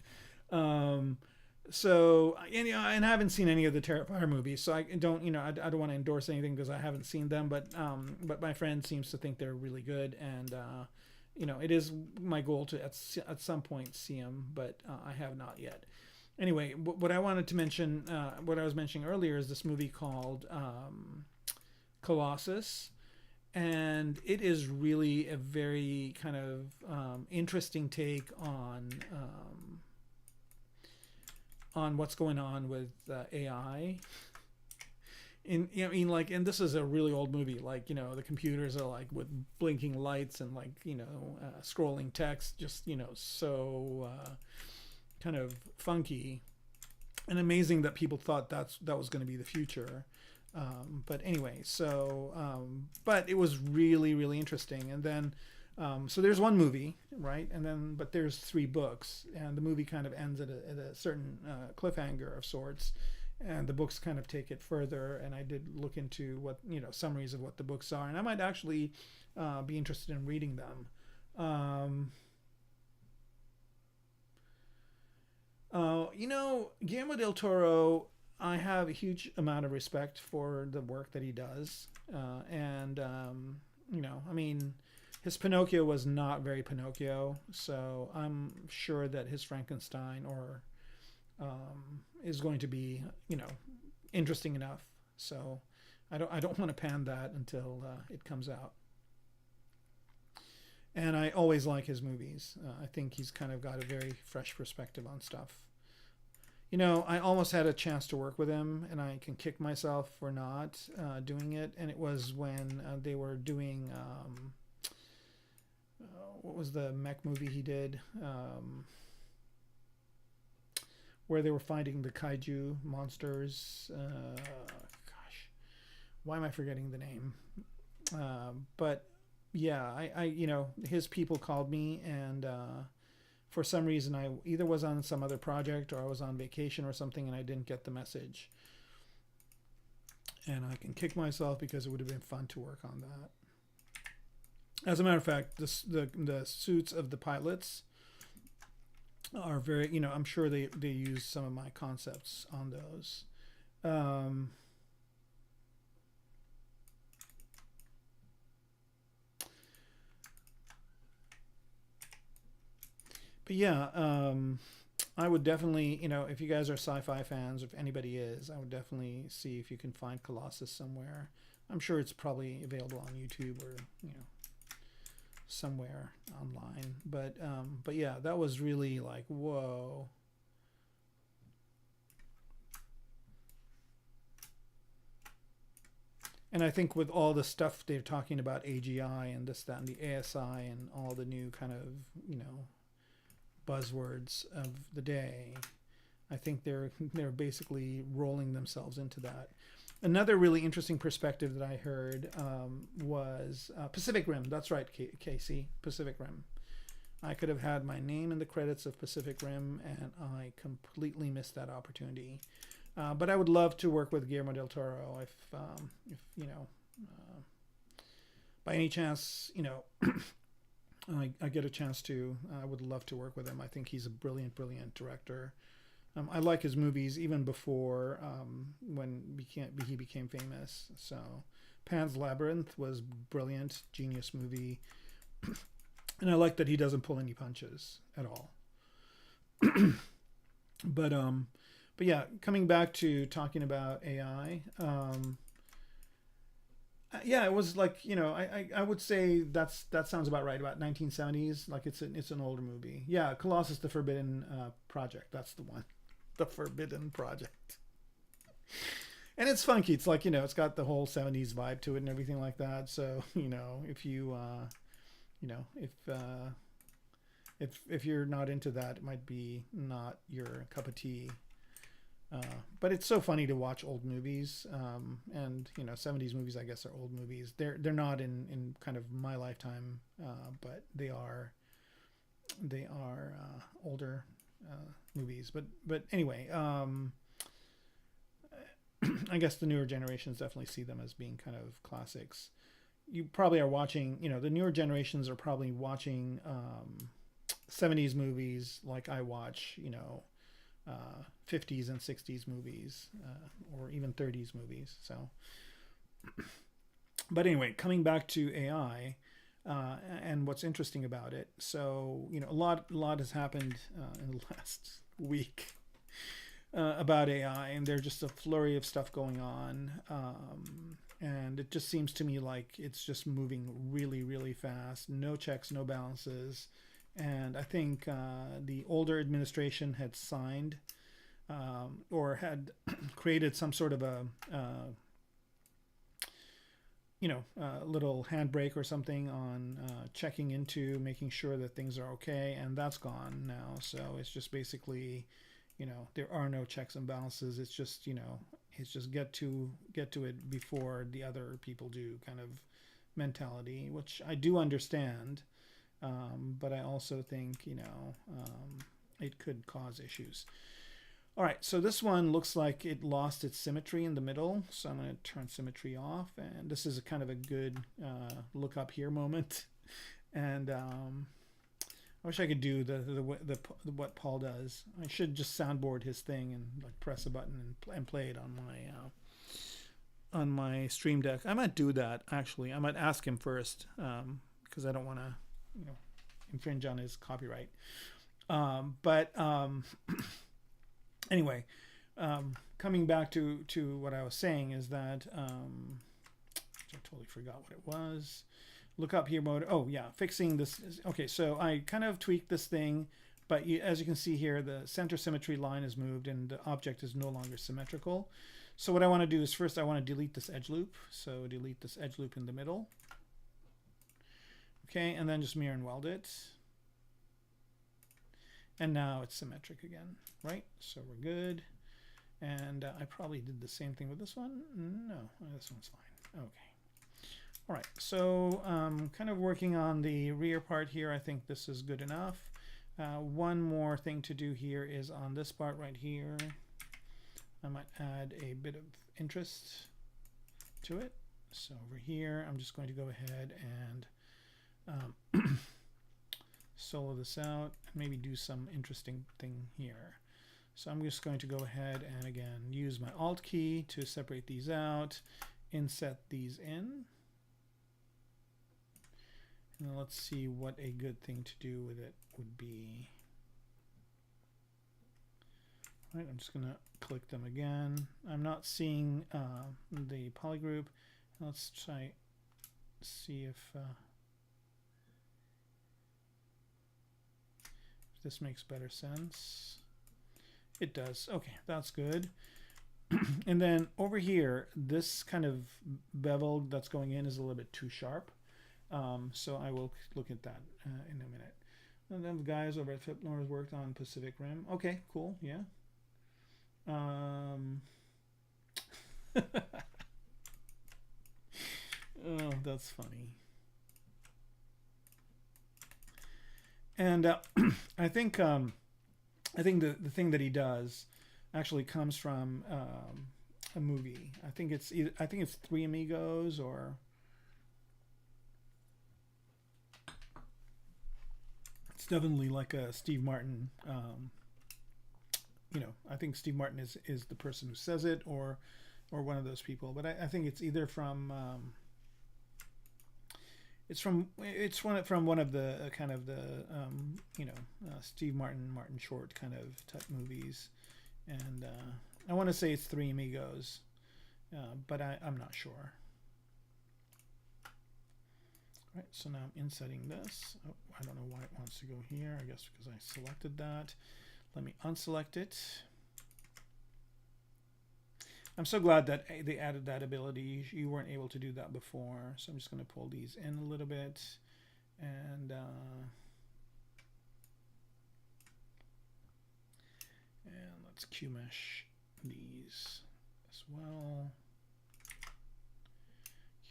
So, and I haven't seen any of the Terrifier movies, so I don't want to endorse anything because I haven't seen them, but my friend seems to think they're really good, and it is my goal to at some point see them, but I have not yet. Anyway, what I wanted to mention, what I was mentioning earlier, is this movie called Colossus, and it is really a very kind of interesting take on what's going on with AI. And this is a really old movie. The computers are with blinking lights and scrolling text, just so kind of funky, and amazing that people thought that was going to be the future. But anyway, but it was really, really interesting. And then so there's one movie, right? But there's 3 books, and the movie kind of ends at a certain cliffhanger of sorts. and the books kind of take it further. And I did look into what, summaries of what the books are, and I might actually be interested in reading them. Guillermo del Toro, I have a huge amount of respect for the work that he does. And, I mean, his Pinocchio was not very Pinocchio, so I'm sure that his Frankenstein is going to be, interesting enough. So I don't want to pan that until it comes out. And I always like his movies. I think he's kind of got a very fresh perspective on stuff. I almost had a chance to work with him, and I can kick myself for not doing it. And it was when they were doing, what was the mech movie he did? Where they were fighting the kaiju monsters. Gosh, why am I forgetting the name? But yeah, I his people called me, and for some reason I either was on some other project or I was on vacation or something, and I didn't get the message. And I can kick myself because it would have been fun to work on that. As a matter of fact, the suits of the pilots are very, I'm sure they use some of my concepts on those. But yeah, I would definitely, if you guys are sci-fi fans, if anybody is, I would definitely see if you can find Colossus somewhere. I'm sure it's probably available on YouTube or, somewhere online. But yeah, that was really like, whoa. And I think with all the stuff they're talking about AGI and this, that, and the ASI and all the new kind of, buzzwords of the day, I think they're basically rolling themselves into that. Another really interesting perspective that I heard was Pacific Rim. That's right, Casey, Pacific Rim. I could have had my name in the credits of Pacific Rim, and I completely missed that opportunity. But I would love to work with Guillermo del Toro if by any chance, I get a chance to. I would love to work with him. I think he's a brilliant, brilliant director. I like his movies even before when he became famous. So Pan's Labyrinth was brilliant, genius movie. And I like that he doesn't pull any punches at all. But yeah, coming back to talking about AI, yeah, it was like, I would say that sounds about right, about 1970s. Like it's an older movie. Yeah, Colossus: The Forbidden Project. That's the one, The Forbidden Project. And it's funky. It's like, it's got the whole 70s vibe to it and everything like that. So if you if you're not into that, it might be not your cup of tea. But it's so funny to watch old movies, and 70s movies, I guess, are old movies. They're not in kind of my lifetime, but they are older movies. But anyway, I guess the newer generations definitely see them as being kind of classics. You probably are watching, the newer generations are probably watching 70s movies like I watch, 50s and 60s movies, or even 30s movies. So, but anyway, coming back to AI, and what's interesting about it. So, a lot has happened in the last week about AI, and there's just a flurry of stuff going on. And it just seems to me like it's just moving really, really fast. No checks, no balances. And I think the older administration had signed or had created some sort of a little handbrake or something on checking into making sure that things are okay, and that's gone now. So it's just basically, there are no checks and balances. It's just, it's just get to it before the other people do kind of mentality, which I do understand. But I also think, it could cause issues. All right, so this one looks like it lost its symmetry in the middle, so I'm going to turn symmetry off, and this is a kind of a good look up here moment. And I wish I could do the what Paul does. I should just soundboard his thing and like press a button and play it on my Stream Deck. I might do that actually. I might ask him first because I don't want to, you know, infringe on his copyright. Anyway, coming back to what I was saying is that I totally forgot what it was. Look up here mode. Oh yeah, fixing this. Okay, so I kind of tweaked this thing, but as you can see here, the center symmetry line is moved and the object is no longer symmetrical. So what I want to do is first I want to delete this edge loop. So delete this edge loop in the middle. Okay, and then just mirror and weld it. And now it's symmetric again, right? So we're good. And I probably did the same thing with this one. No, this one's fine. Okay. All right, so kind of working on the rear part here. I think this is good enough. One more thing to do here is on this part right here. I might add a bit of interest to it. So over here, I'm just going to go ahead and solo this out and maybe do some interesting thing here. So I'm just going to go ahead and again use my Alt key to separate these out, inset these in. And let's see what a good thing to do with it would be. All right, I'm just going to click them again. I'm not seeing the polygroup. Let's try see if this makes better sense. It does. Okay, that's good. And then over here, this kind of bevel that's going in is a little bit too sharp. So I will look at that in a minute. And then the guys over at Flipnor's worked on Pacific Rim. Okay, cool. Yeah. Oh, that's funny. And I think the thing that he does actually comes from a movie. I think it's Three Amigos, or it's definitely like a Steve Martin. You know, I think Steve Martin is the person who says it, or one of those people. But I think it's either from it's from one of the kind of the you know, Steve Martin Short kind of type movies, and I want to say it's Three Amigos, but I'm not sure. All right, so now I'm insetting this. Oh, I don't know why it wants to go here. I guess because I selected that. Let me unselect it. I'm so glad that they added that ability. You weren't able to do that before. So I'm just going to pull these in a little bit. And let's Q-mesh these as well.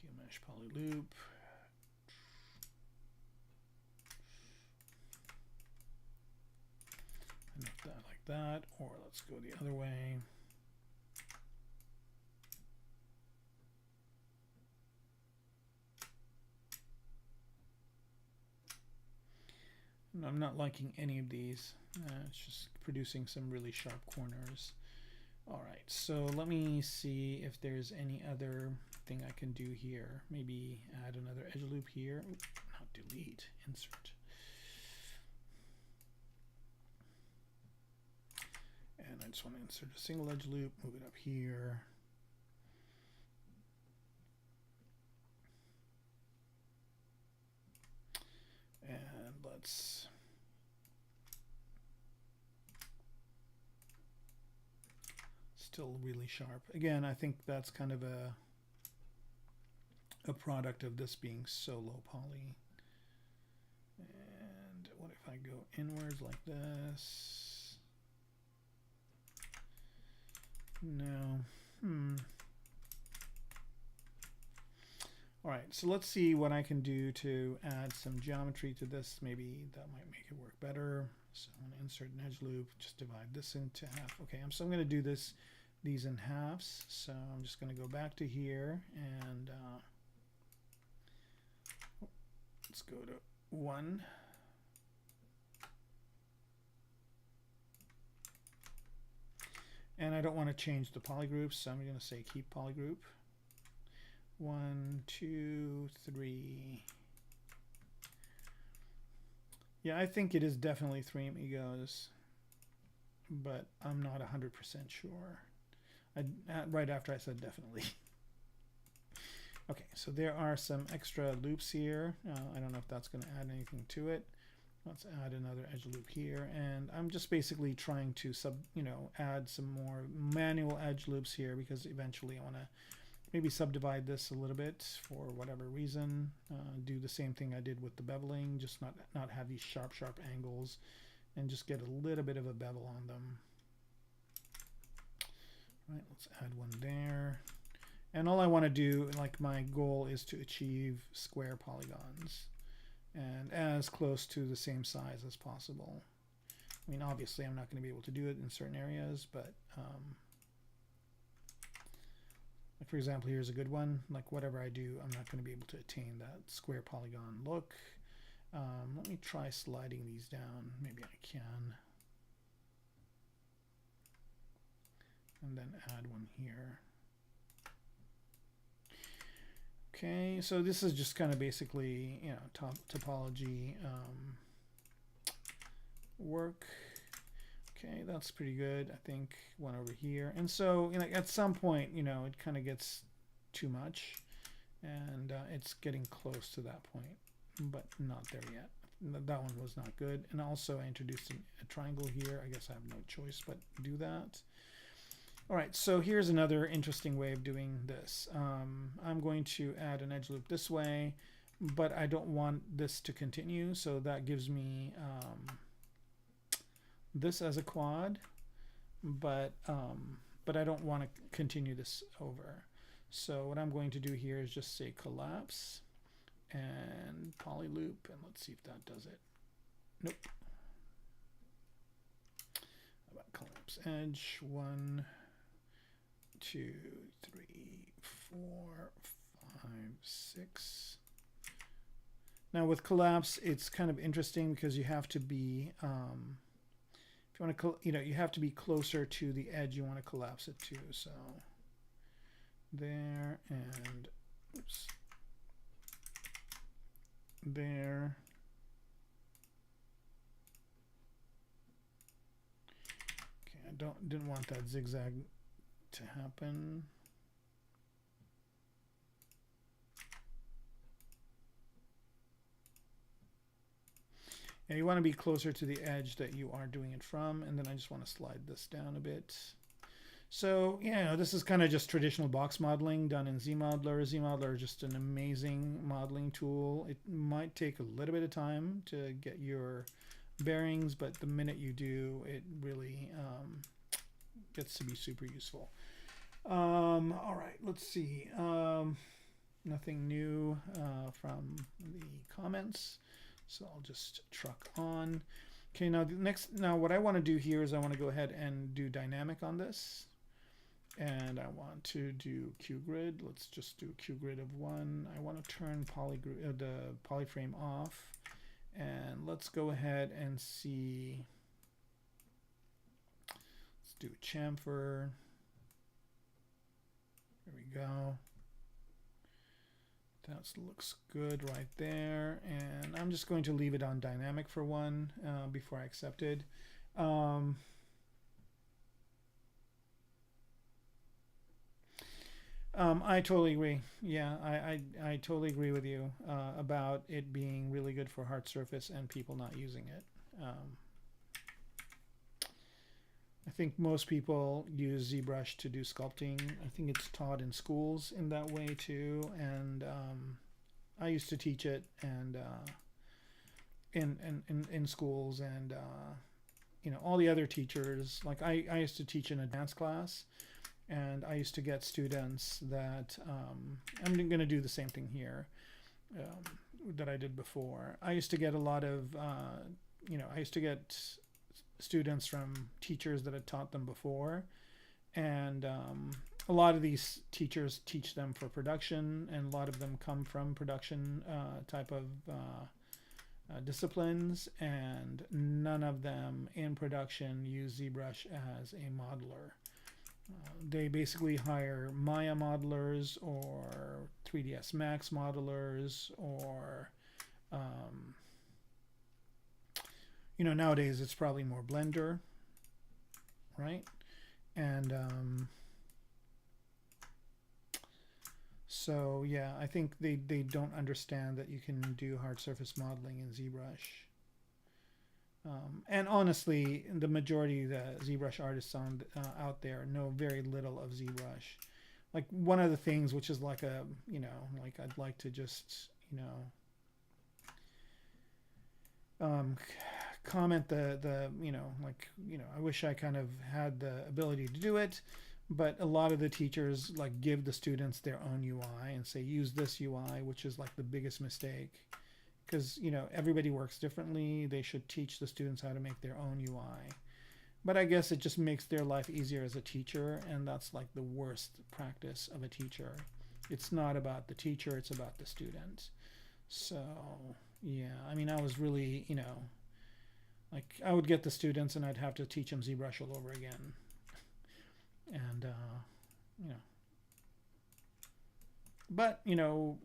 Q-mesh polyloop. Enough that like that, or let's go the other way. I'm not liking any of these. It's just producing some really sharp corners. All right, so let me see if there's any other thing I can do here. Maybe add another edge loop here. Ooh, not delete, insert. And I just want to insert a single edge loop, move it up here. And let's still really sharp. Again, I think that's kind of a product of this being so low poly. And what if I go inwards like this? No. All right, so let's see what I can do to add some geometry to this. Maybe that might make it work better. So I'm going to insert an edge loop, just divide this into half. Okay, so I'm going to do these in halves. So I'm just going to go back to here and let's go to 1. And I don't want to change the polygroups, so I'm going to say keep polygroup. 1, 2, 3. Yeah, I think it is definitely 3 amigos, but I'm not 100% sure. Right after I said definitely. Okay, so there are some extra loops here. I don't know if that's going to add anything to it. Let's add another edge loop here, and I'm just basically trying to add some more manual edge loops here because eventually I want to maybe subdivide this a little bit for whatever reason. Do the same thing I did with the beveling, just not have these sharp angles, and just get a little bit of a bevel on them. All right, let's add one there. And all I want to do, like my goal is to achieve square polygons and as close to the same size as possible. I mean, obviously I'm not going to be able to do it in certain areas, but like for example, here's a good one. Like whatever I do, I'm not going to be able to attain that square polygon look. Let me try sliding these down. Maybe I can. And then add one here. Okay, so this is just kind of basically, topology work. Okay, that's pretty good. I think one over here. And so, at some point, it kind of gets too much, and it's getting close to that point, but not there yet. That one was not good. And also, I introduced a triangle here. I guess I have no choice but do that. All right, so here's another interesting way of doing this. I'm going to add an edge loop this way, but I don't want this to continue, so that gives me this as a quad, but I don't want to continue this over. So what I'm going to do here is just say collapse and poly loop, and let's see if that does it. Nope. How about collapse edge? 1, 2, 3, 4, 5, 6. Now with collapse, it's kind of interesting because you have to be, if you want to, you have to be closer to the edge you want to collapse it to. So there and oops, there. Okay, I didn't want that zigzag to happen. And you want to be closer to the edge that you are doing it from, and then I just want to slide this down a bit. So this is kind of just traditional box modeling done in ZModeler. ZModeler is just an amazing modeling tool. It might take a little bit of time to get your bearings, but the minute you do, it really gets to be super useful. All right, let's see. Nothing new from the comments, so I'll just truck on. Okay, now what I want to do here is I want to go ahead and do dynamic on this, and I want to do QGrid. Let's just do QGrid of 1. I want to turn the polyframe off, and let's go ahead and see. Let's do chamfer. There we go. That looks good right there. And I'm just going to leave it on dynamic for 1 before I accept it. I totally agree. Yeah, I totally agree with you about it being really good for hard surface and people not using it. I think most people use ZBrush to do sculpting. I think it's taught in schools in that way too, and I used to teach it and in schools, and all the other teachers. Like I used to teach an advanced class, and I used to get students that I'm going to do the same thing here that I did before. I used to get a lot of I used to get students from teachers that had taught them before. And a lot of these teachers teach them for production, and a lot of them come from production type of disciplines, and none of them in production use ZBrush as a modeler. They basically hire Maya modelers or 3ds Max modelers, or you know, nowadays it's probably more Blender, right? And so yeah, I think they don't understand that you can do hard surface modeling in ZBrush. And honestly, the majority of the ZBrush artists out there know very little of ZBrush. Like, one of the things which is like a, you know, like I'd like to just, you know, comment the you know, like, you know, I wish I kind of had the ability to do it, but a lot of the teachers like give the students their own UI and say use this UI, which is like the biggest mistake, because, you know, everybody works differently. They should teach the students how to make their own UI. But I guess it just makes their life easier as a teacher, and that's like the worst practice of a teacher. It's not about the teacher, it's about the student. So yeah, I mean, I was really, you know, like, I would get the students and I'd have to teach them ZBrush all over again. And you know, but, you know,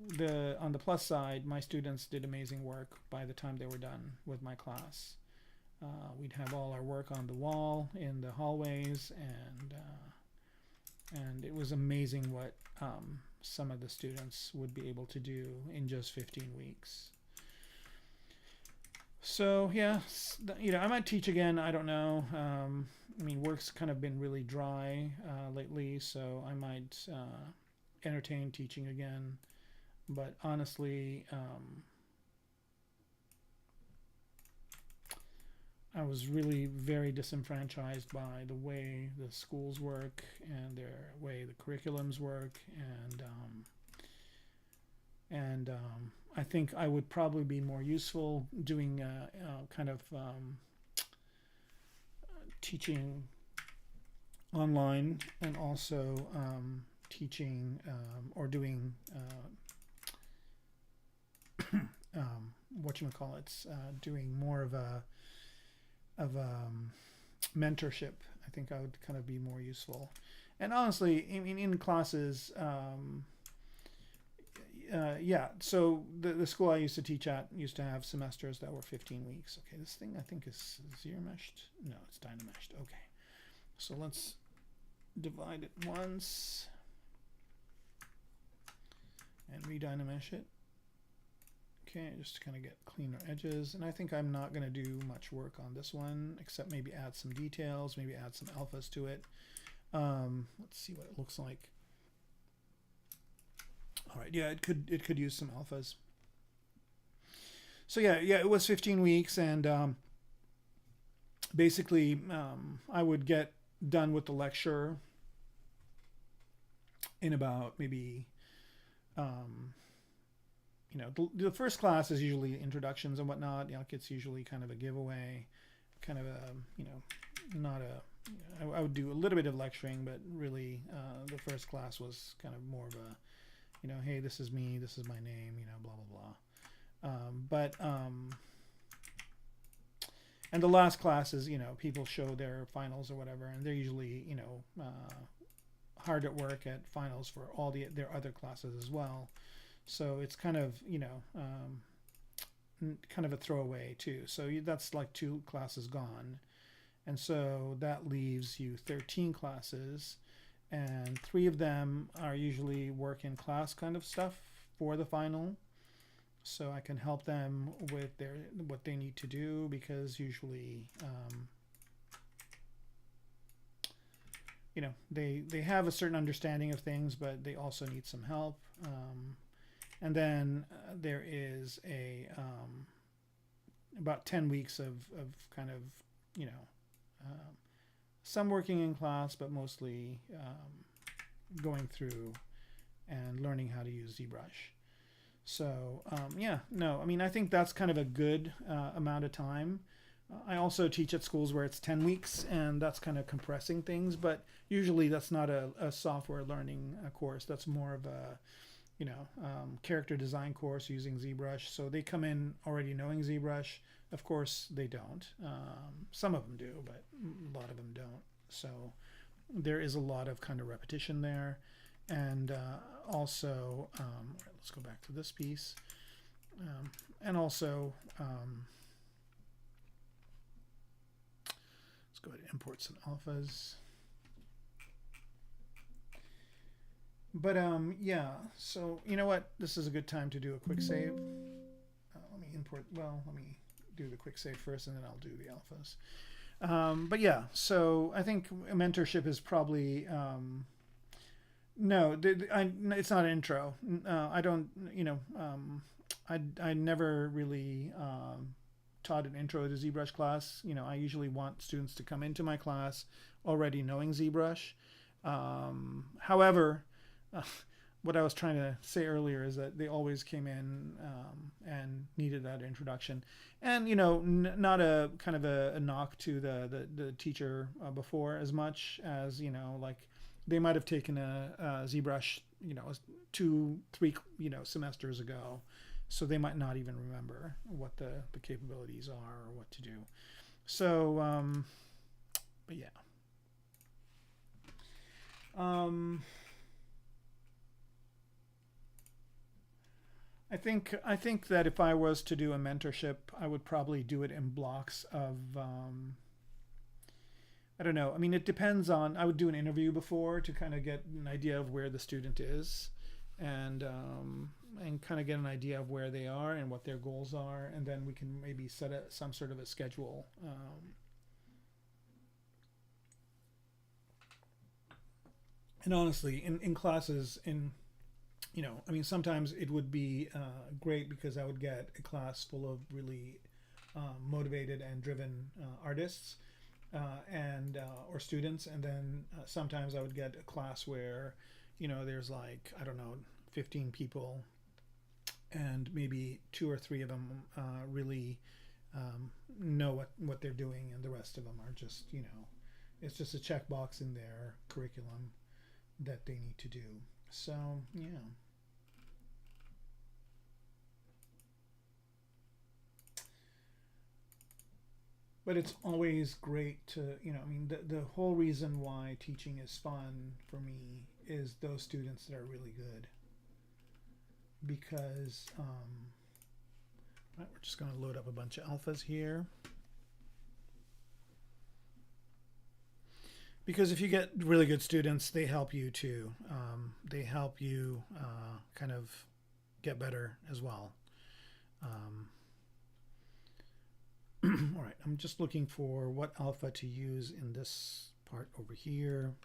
on the plus side, my students did amazing work by the time they were done with my class. We'd have all our work on the wall in the hallways, and it was amazing what some of the students would be able to do in just 15 weeks. So yeah, you know, I might teach again. I don't know. I mean, work's kind of been really dry lately, so I might entertain teaching again. But honestly, I was really very disenfranchised by the way the schools work and their way the curriculums work, and I think I would probably be more useful doing kind of teaching online, and also teaching or doing whatchamacallits, doing more of a mentorship. I think I would kind of be more useful. And honestly, I mean, in classes, yeah, so the school I used to teach at used to have semesters that were 15 weeks. Okay, this thing I think is ZBrush. No, it's Dynameshed. Okay, so let's divide it once and re-Dynamesh it. Okay, just to kind of get cleaner edges. And I think I'm not going to do much work on this one, except maybe add some details, maybe add some alphas to it. Let's see what it looks like. All right, yeah, it could use some alphas. So yeah, it was 15 weeks, and basically I would get done with the lecture in about maybe you know, the first class is usually introductions and whatnot. You know, it's usually kind of a giveaway, kind of a, you know, not a, you know, I would do a little bit of lecturing, but really the first class was kind of more of a, you know, hey, this is me, this is my name, you know, blah, blah, blah. And the last class is, you know, people show their finals or whatever, and they're usually, you know, hard at work at finals for all their other classes as well. So it's kind of, you know, kind of a throwaway too. So that's like 2 classes gone. And so that leaves you 13 classes, and 3 of them are usually work in class kind of stuff for the final. So I can help them with what they need to do, because usually, you know, they have a certain understanding of things, but they also need some help. And then there is a about 10 weeks of kind of, you know, some working in class, but mostly going through and learning how to use ZBrush. So yeah, no, I mean, I think that's kind of a good amount of time. I also teach at schools where it's 10 weeks, and that's kind of compressing things, but usually that's not a software learning course. That's more of a, character design course using ZBrush. So they come in already knowing ZBrush. Of course, they don't. Some of them do, but a lot of them don't. So there is a lot of kind of repetition there. And also, let's go back to this piece. And also, let's go ahead and import some alphas. But yeah, so you know what? This is a good time to do a quick save. Let me do the quick save first, and then I'll do the alphas. But yeah, so I think mentorship is probably no, it's not an intro. I don't, I never really taught an intro to ZBrush class. I usually want students to come into my class already knowing ZBrush. However, what I was trying to say earlier is that they always came in and needed that introduction, and not a kind of a knock to the teacher before as much as like they might have taken a ZBrush 2-3 semesters ago, so they might not even remember what the capabilities are or what to do. So but yeah. I think that if I was to do a mentorship, I would probably do it in blocks of I don't know. I mean, it depends on. I would do an interview before to kind of get an idea of where the student is, and kind of get an idea of where they are and what their goals are, and then we can maybe set some sort of a schedule. And honestly, in classes, I mean, sometimes it would be great because I would get a class full of really motivated and driven artists and or students, and then sometimes I would get a class where there's like, I don't know, 15 people, and maybe 2 or 3 of them really know what they're doing, and the rest of them are just it's just a checkbox in their curriculum that they need to do. So yeah. But it's always great to, I mean, the whole reason why teaching is fun for me is those students that are really good. Because, right, we're just going to load up a bunch of alphas here. Because if you get really good students, they help you too. They help you kind of get better as well. All right, I'm just looking for what alpha to use in this part over here.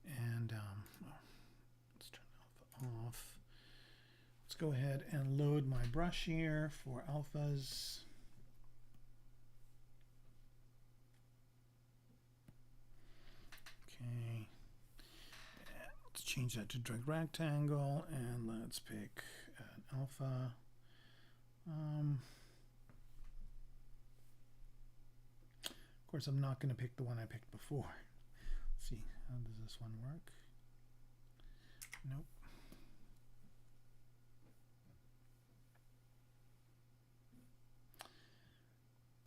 And let's turn alpha off. Let's go ahead and load my brush here for alphas. Okay, let's change that to drag rectangle, and let's pick an alpha. Of course, I'm not going to pick the one I picked before. Let's see, how does this one work? Nope.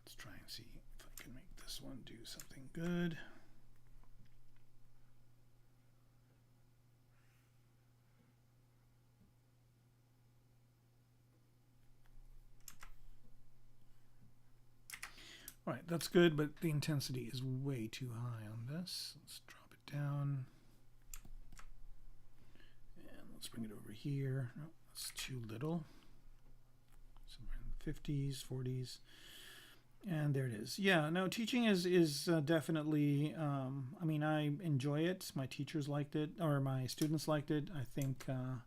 Let's try and see if I can make this one do something good. All right, that's good, but the intensity is way too high on this. Let's drop it down. And let's bring it over here. No, that's too little. Somewhere in the 50s, 40s. And there it is. Yeah, no, teaching is definitely, I mean, I enjoy it. My teachers liked it, or my students liked it. I think a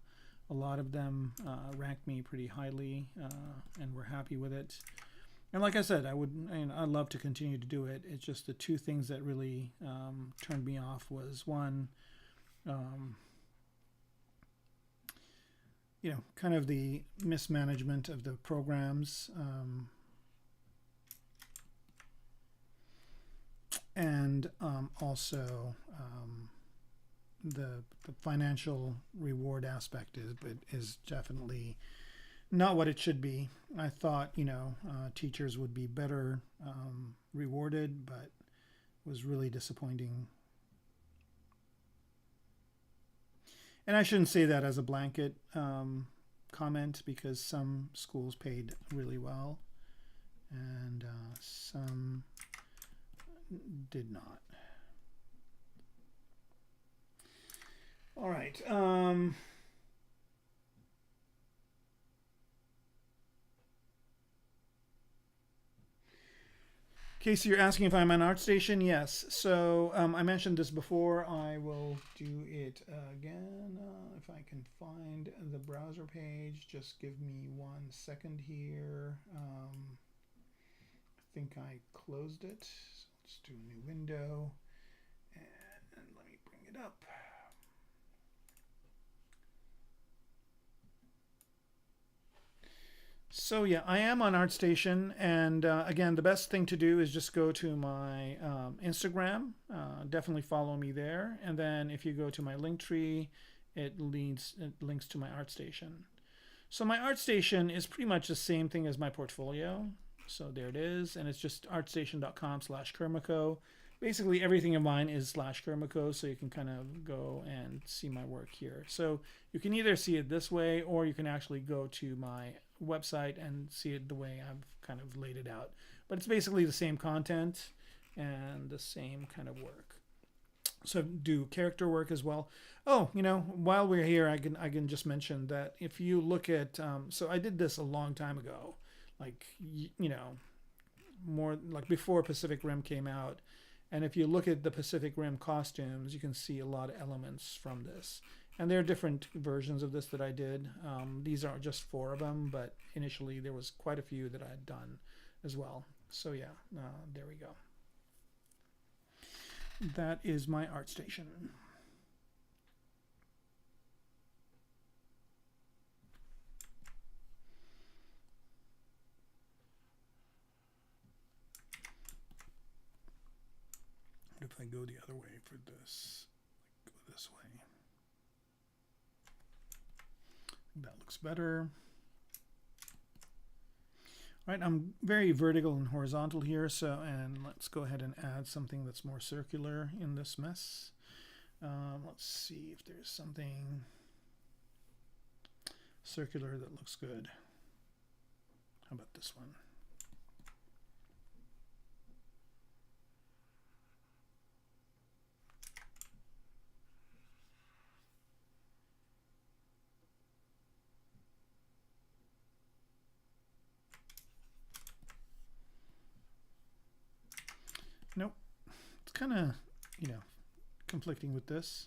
lot of them ranked me pretty highly and were happy with it. And like I said, I'd love to continue to do it. It's just the two things that really turned me off was one, um, kind of the mismanagement of the programs, and also the financial reward aspect is definitely not what it should be. I thought teachers would be better rewarded, but it was really disappointing. And I shouldn't say that as a blanket comment, because some schools paid really well and some did not. All right. Casey, you're asking if I'm on ArtStation? Yes. So I mentioned this before. I will do it again. If I can find the browser page, just give me 1 second here. I think I closed it. So let's do a new window. And let me bring it up. So yeah, I am on ArtStation, and again, the best thing to do is just go to my Instagram. Definitely follow me there, and then if you go to my link tree, it links to my ArtStation. So my ArtStation is pretty much the same thing as my portfolio. So there it is, and it's just artstation.com/Kermaco. Basically, everything of mine is /Kermaco, so you can kind of go and see my work here. So you can either see it this way, or you can actually go to my website and see it the way I've kind of laid it out. But it's basically the same content and the same kind of work. So do character work as well. Oh, while we're here, I can just mention that if you look at, so I did this a long time ago, like more like before Pacific Rim came out. And if you look at the Pacific Rim costumes, you can see a lot of elements from this. And there are different versions of this that I did. These are just 4 of them, but initially there was quite a few that I had done as well. So yeah, there we go. That is my ArtStation. If I go the other way for this, go this way. That looks better. All right, I'm very vertical and horizontal here, and let's go ahead and add something that's more circular in this mess. Let's see if there's something circular that looks good. How about this one? Nope, it's kind of, conflicting with this.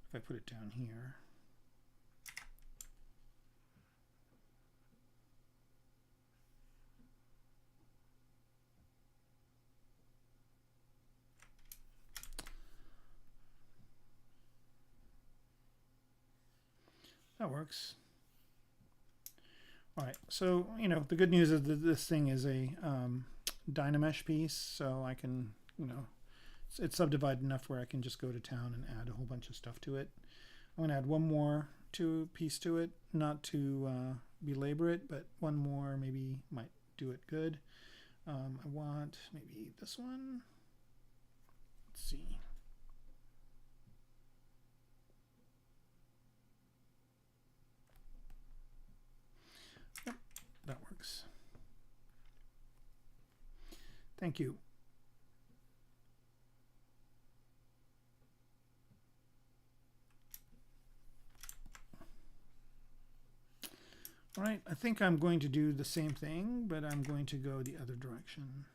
If I put it down here. That works. All right, so, the good news is that this thing is a Dynamesh piece, so I can, it's subdivided enough where I can just go to town and add a whole bunch of stuff to it. I'm going to add one more piece to it, not to belabor it, but one more maybe might do it good. I want maybe this one. Let's see. Yep, that works. Thank you. All right, I think I'm going to do the same thing, but I'm going to go the other direction.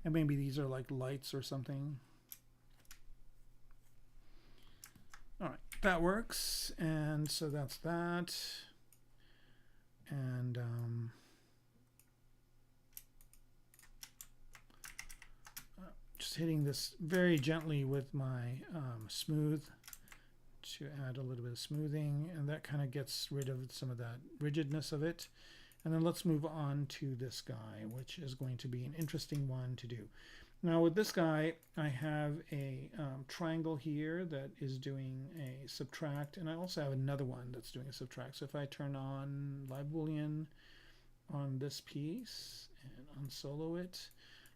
And maybe these are like lights or something. All right, that works. And so that's that. and just hitting this very gently with my smooth to add a little bit of smoothing, and that kind of gets rid of some of that rigidness of it. And then let's move on to this guy, which is going to be an interesting one to do. Now with this guy, I have a triangle here that is doing a subtract, and I also have another one that's doing a subtract. So if I turn on Live Boolean on this piece and unsolo it,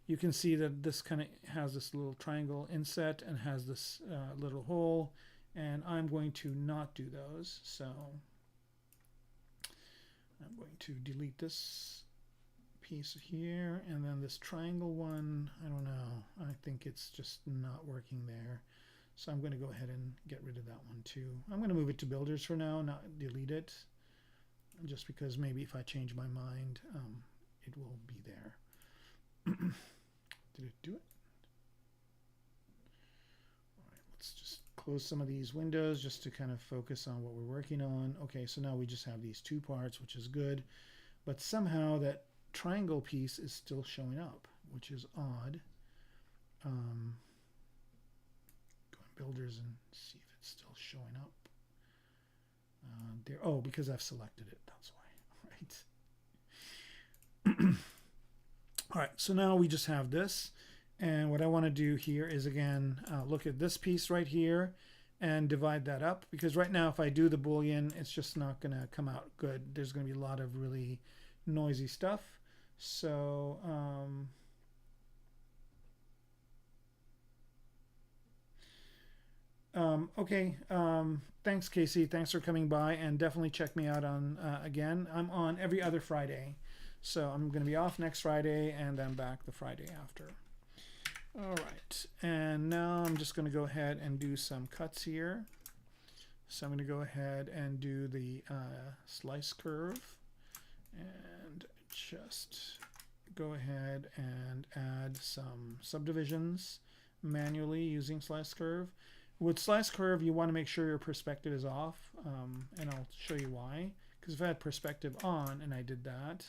you can see that this kind of has this little triangle inset and has this little hole, and I'm going to not do those. So I'm going to delete this piece here, and then this triangle one, I don't know, I think it's just not working there, so I'm going to go ahead and get rid of that one too. I'm going to move it to builders for now, not delete it, just because maybe if I change my mind, it will be there. Did it do it? All right, let's just close some of these windows just to kind of focus on what we're working on. Okay, so now we just have these two parts, which is good, but somehow that triangle piece is still showing up, which is odd. Go in builders and see if it's still showing up. There, oh, because I've selected it, that's why. Right. All right, so now we just have this, and what I want to do here is again look at this piece right here and divide that up, because right now if I do the Boolean, it's just not going to come out good. There's going to be a lot of really noisy stuff. So okay, thanks Casey, thanks for coming by, and definitely check me out on again, I'm on every other Friday, so I'm going to be off next Friday and then back the Friday after. All right, and now I'm just going to go ahead and do some cuts here. So I'm going to go ahead and do the slice curve and just go ahead and add some subdivisions manually using slice curve. With slice curve, you want to make sure your perspective is off, and I'll show you why. Because if I had perspective on and I did that,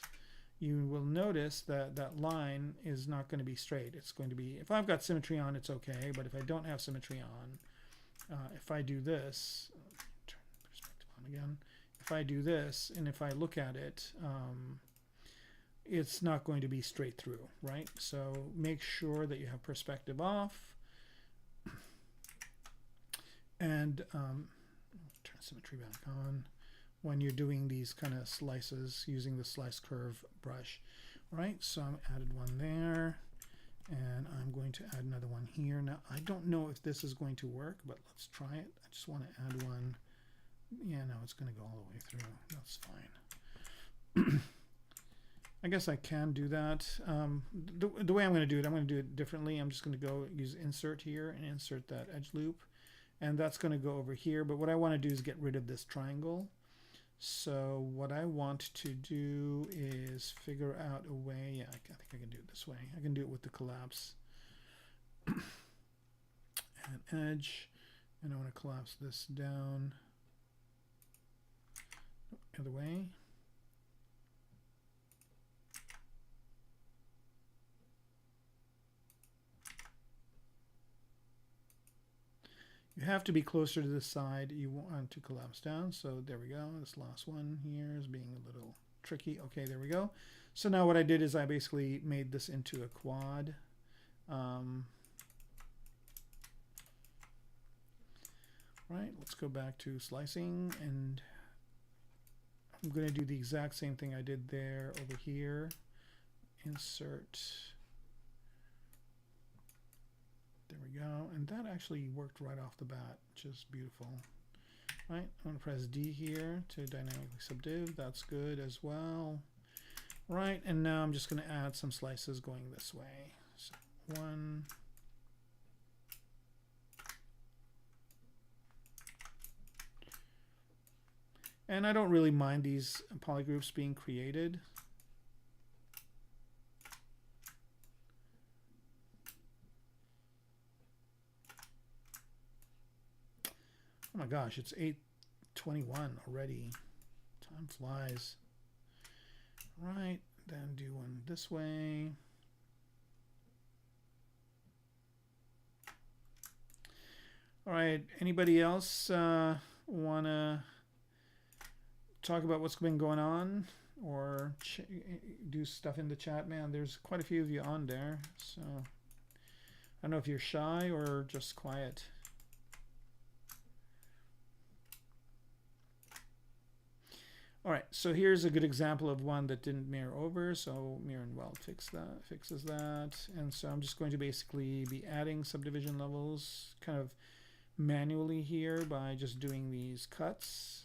you will notice that that line is not going to be straight. It's going to be, if I've got symmetry on, it's okay, but if I don't have symmetry on, if I do this, turn perspective on again, if I do this and if I look at it, it's not going to be straight through, right? So make sure that you have perspective off, and turn symmetry back on when you're doing these kind of slices using the slice curve brush. All right, so I added one there, and I'm going to add another one here. Now I don't know if this is going to work, but let's try it. I just want to add one. Yeah, no, it's going to go all the way through. That's fine. I guess I can do that. The way I'm going to do it, I'm going to do it differently. I'm just going to go use insert here and insert that edge loop, and that's going to go over here. But what I want to do is get rid of this triangle. So what I want to do is figure out a way. Yeah, I think I can do it this way. I can do it with the collapse. Add edge, and I want to collapse this down the other way. You have to be closer to the side you want to collapse down. So there we go. This last one here is being a little tricky. Okay, there we go. So now what I did is I basically made this into a quad. Right, let's go back to slicing, and I'm going to do the exact same thing I did there over here. Insert. There we go, and that actually worked right off the bat, which is beautiful. Right, I'm going to press D here to dynamically subdiv. That's good as well. Right, and now I'm just going to add some slices going this way. So one. And I don't really mind these polygroups being created. Oh my gosh, it's 8:21 already. Time flies. Right, then do one this way. All right, anybody else want to talk about what's been going on or do stuff in the chat? Man, there's quite a few of you on there, so I don't know if you're shy or just quiet. All right, so here's a good example of one that didn't mirror over. So mirror and weld fixes that. And so I'm just going to basically be adding subdivision levels kind of manually here by just doing these cuts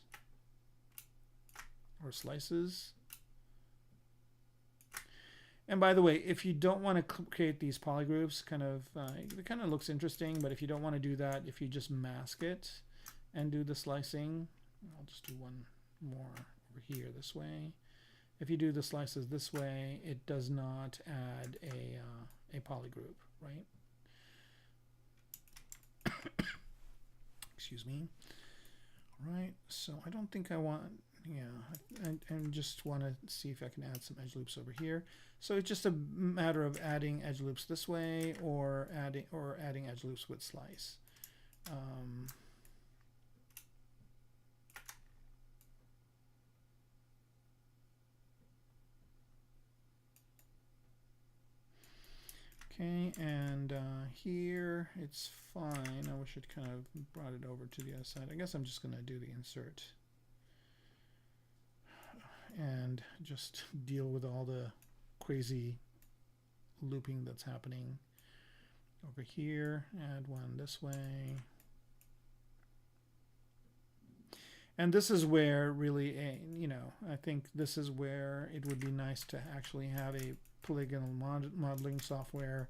or slices. And by the way, if you don't want to create these polygroups, it kind of looks interesting, but if you don't want to do that, if you just mask it and do the slicing, I'll just do one more over here this way. If you do the slices this way, it does not add a polygroup, right? Excuse me. All right, so I don't think I want, I just want to see if I can add some edge loops over here. So it's just a matter of adding edge loops this way or adding edge loops with slice. Okay, and here it's fine. I wish I'd kind of brought it over to the other side. I guess I'm just going to do the insert and just deal with all the crazy looping that's happening over here. Add one this way. And this is where really, I think this is where it would be nice to actually have a polygonal modeling software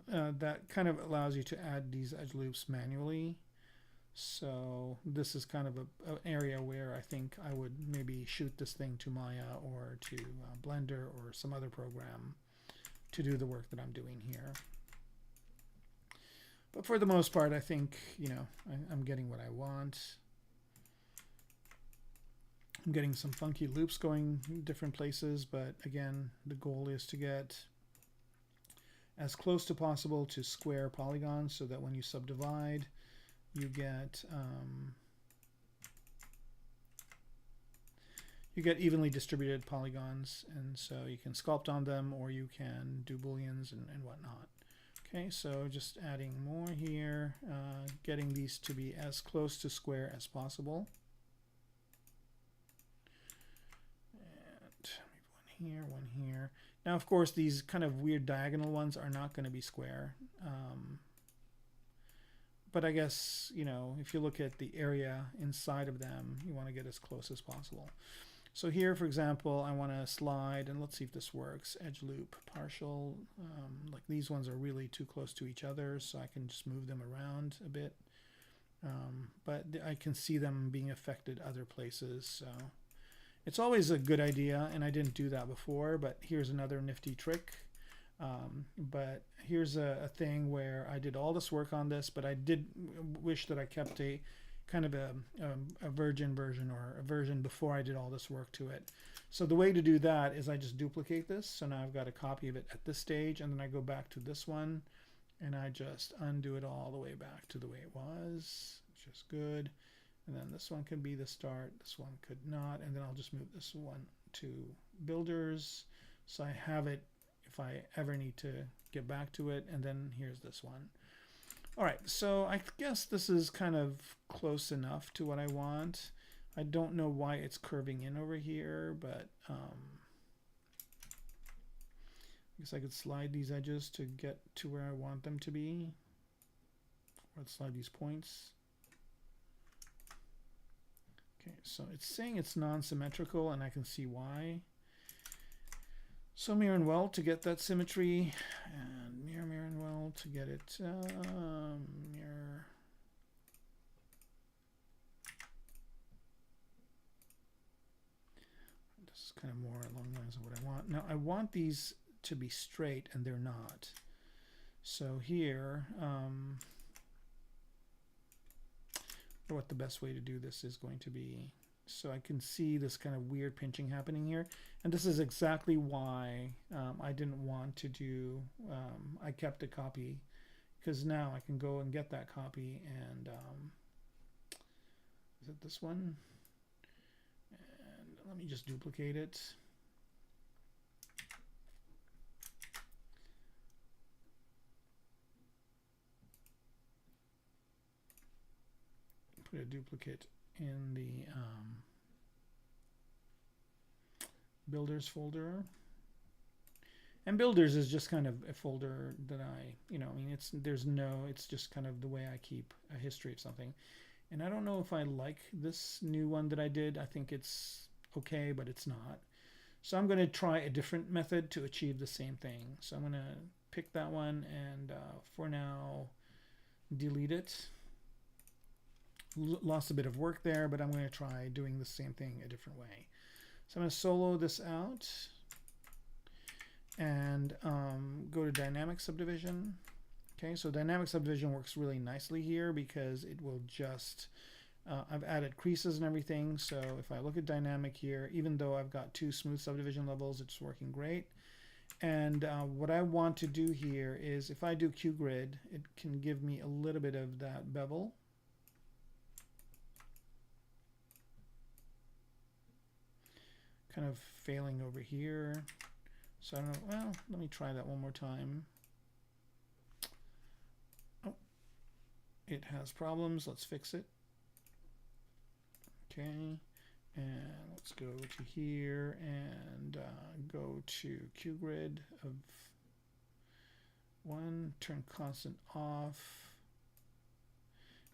that kind of allows you to add these edge loops manually. So this is kind of an area where I think I would maybe shoot this thing to Maya or to Blender or some other program to do the work that I'm doing here. But for the most part, I think, I'm getting what I want. I'm getting some funky loops going different places, but again, the goal is to get as close to possible to square polygons so that when you subdivide, you get evenly distributed polygons, and so you can sculpt on them or you can do booleans and whatnot. Okay, so just adding more here, getting these to be as close to square as possible. Here, one here. Now, of course, these kind of weird diagonal ones are not going to be square. But I guess, if you look at the area inside of them, you want to get as close as possible. So here, for example, I want to slide, and let's see if this works. Edge loop, partial. Like these ones are really too close to each other, so I can just move them around a bit. But I can see them being affected other places, so it's always a good idea, and I didn't do that before, but here's another nifty trick. But here's a thing where I did all this work on this, but I did wish that I kept a kind of a virgin version or a version before I did all this work to it. So the way to do that is I just duplicate this. So now I've got a copy of it at this stage, and then I go back to this one, and I just undo it all the way back to the way it was, which is good. And then this one could be the start, this one could not, and then I'll just move this one to builders so I have it if I ever need to get back to it. And then here's this one. All right, so I guess this is kind of close enough to what I want. I don't know why it's curving in over here, but I guess I could slide these edges to get to where I want them to be. Let's slide these points. Okay, so it's saying it's non-symmetrical, and I can see why. So mirror and weld to get that symmetry, and mirror and weld to get it mirror. This is kind of more along the lines of what I want. Now I want these to be straight, and they're not. So here, what the best way to do this is going to be. So I can see this kind of weird pinching happening here. And this is exactly why I didn't want to do, I kept a copy, because now I can go and get that copy and, is it this one? And let me just duplicate it. Put a duplicate in the builders folder. And builders is just kind of a folder that I mean, it's just kind of the way I keep a history of something. And I don't know if I like this new one that I did. I think it's okay, but it's not. So I'm going to try a different method to achieve the same thing. So I'm going to pick that one and for now delete it. Lost a bit of work there, but I'm going to try doing the same thing a different way. So I'm going to solo this out and go to dynamic subdivision. Okay, so dynamic subdivision works really nicely here because it will just, I've added creases and everything. So if I look at dynamic here, even though I've got 2 smooth subdivision levels, it's working great. And what I want to do here is if I do QGrid, it can give me a little bit of that bevel. Kind of failing over here. So I don't know, well, let me try that one more time. Oh, it has problems. Let's fix it. Okay, and let's go to here and go to QGrid of 1, turn constant off.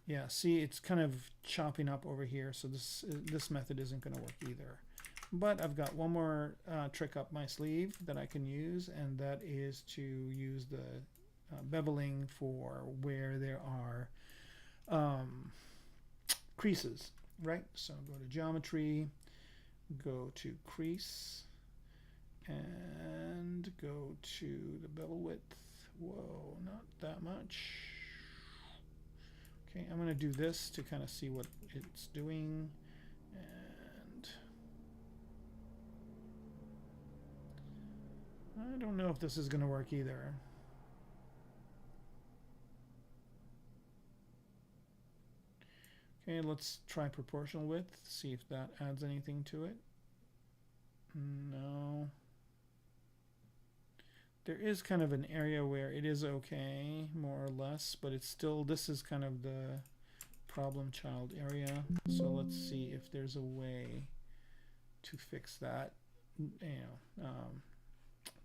Yeah, see, it's kind of chopping up over here, so this method isn't going to work either. But I've got one more trick up my sleeve that I can use, and that is to use the beveling for where there are creases, right? So go to geometry, go to crease, and go to the bevel width. Whoa, not that much. Okay, I'm going to do this to kind of see what it's doing. I don't know if this is going to work either. Okay, let's try proportional width, see if that adds anything to it. No. There is kind of an area where it is okay, more or less, but it's still, this is kind of the problem child area. So let's see if there's a way to fix that,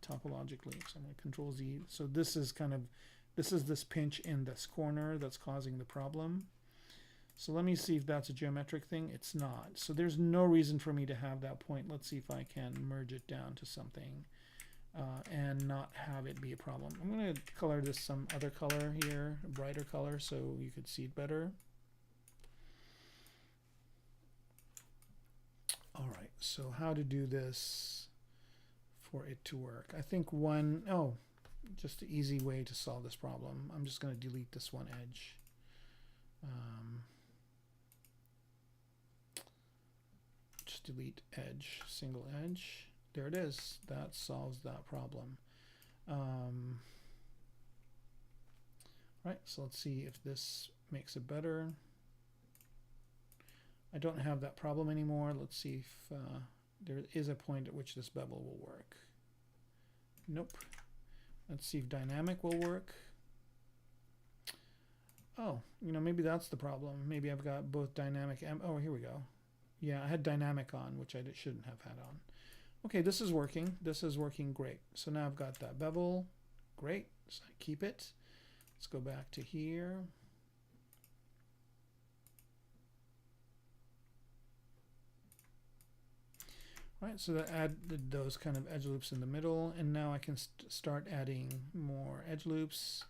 topologically. So I'm going to Control Z. So this is kind of, this is this pinch in this corner that's causing the problem. So let me see if that's a geometric thing. It's not. So there's no reason for me to have that point. Let's see if I can merge it down to something and not have it be a problem. I'm going to color this some other color here, a brighter color, so you could see it better. All right, so how to do this for it to work? I think just an easy way to solve this problem. I'm just going to delete this one edge. Just delete edge, single edge. There it is. That solves that problem. Right, so let's see if this makes it better. I don't have that problem anymore. Let's see if there is a point at which this bevel will work. Nope. Let's see if dynamic will work. Oh, maybe that's the problem. Maybe I've got both dynamic and, oh, here we go. Yeah, I had dynamic on, which I shouldn't have had on. Okay, this is working. This is working great. So now I've got that bevel. Great. So I keep it. Let's go back to here. All right, so that added those kind of edge loops in the middle, and now I can start adding more edge loops.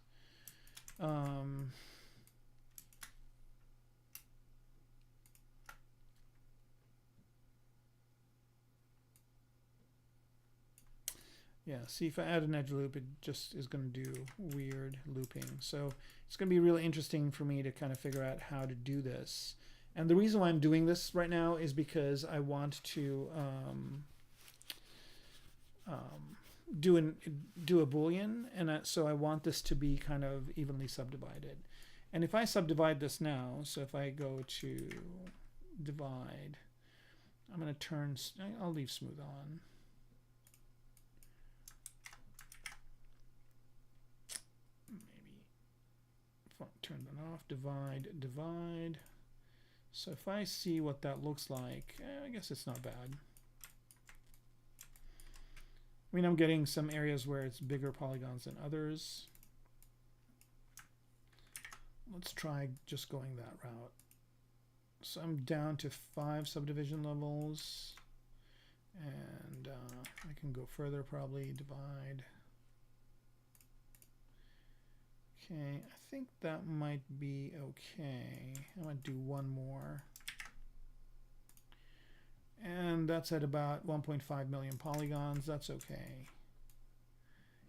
Yeah, see, if I add an edge loop, it just is going to do weird looping. So it's going to be really interesting for me to kind of figure out how to do this. And the reason why I'm doing this right now is because I want to do a Boolean, and so I want this to be kind of evenly subdivided. And if I subdivide this now, so if I go to divide, I'm going to turn, I'll leave smooth on. Maybe turn that off, divide. So if I see what that looks like, I guess it's not bad. I mean, I'm getting some areas where it's bigger polygons than others. Let's try just going that route. So I'm down to 5 subdivision levels, and I can go further probably, divide. Okay, I think that might be okay. I'm going to do one more. And that's at about 1.5 million polygons. That's okay.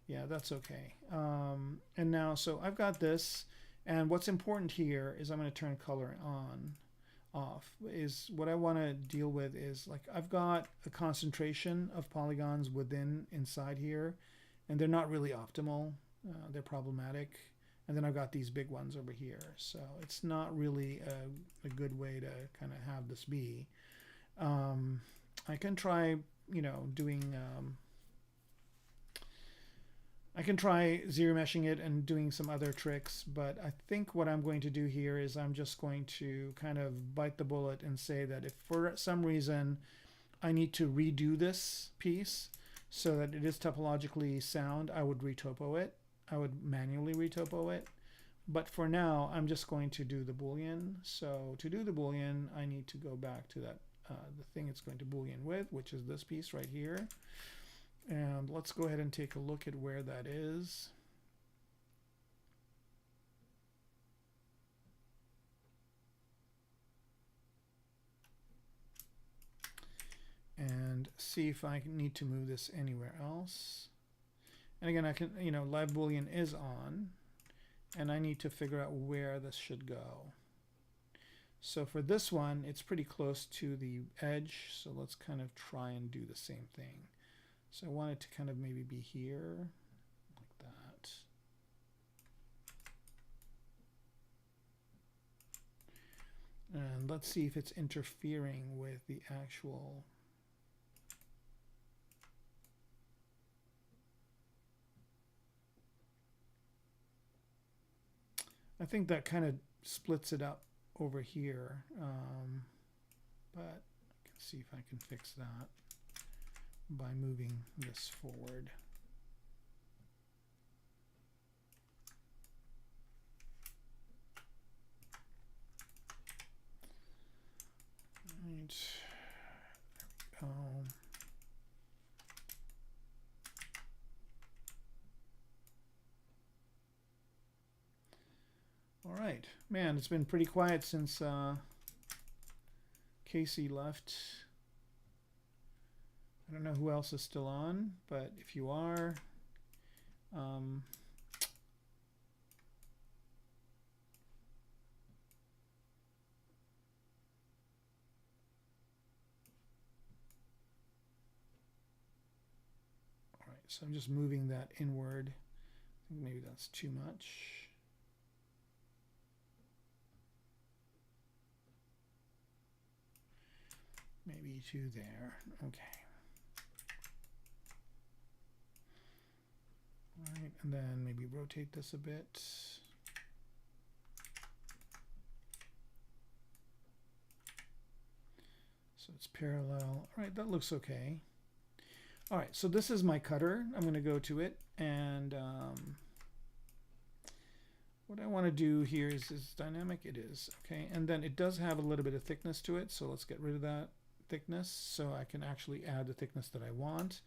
Yeah, that's okay. And now, so I've got this, and what's important here is I'm going to turn color off. Is what I want to deal with is, like, I've got a concentration of polygons inside here, and they're not really optimal. They're problematic. And then I've got these big ones over here. So it's not really a good way to kind of have this be. I can try, doing, I can try zero meshing it and doing some other tricks, but I think what I'm going to do here is I'm just going to kind of bite the bullet and say that if for some reason I need to redo this piece so that it is topologically sound, I would retopo it. I would manually retopo it. But for now, I'm just going to do the Boolean. So to do the Boolean, I need to go back to that the thing it's going to Boolean with, which is this piece right here. And let's go ahead and take a look at where that is. And see if I need to move this anywhere else. And again, I can, live Boolean is on, and I need to figure out where this should go. So for this one, it's pretty close to the edge, so let's kind of try and do the same thing. So I want it to kind of maybe be here, like that. And let's see if it's interfering with the actual. I think that kind of splits it up over here, but I can see if I can fix that by moving this forward. Right. There we go. All right, man, it's been pretty quiet since Casey left. I don't know who else is still on, but if you are, all right, so I'm just moving that inward. I think maybe that's too much. Maybe to there. Okay. All right, and then maybe rotate this a bit. So it's parallel. All right, that looks okay. All right, so this is my cutter. I'm going to go to it, and what I want to do here is dynamic. It is okay, and then it does have a little bit of thickness to it, so let's get rid of that thickness so I can actually add the thickness that I want.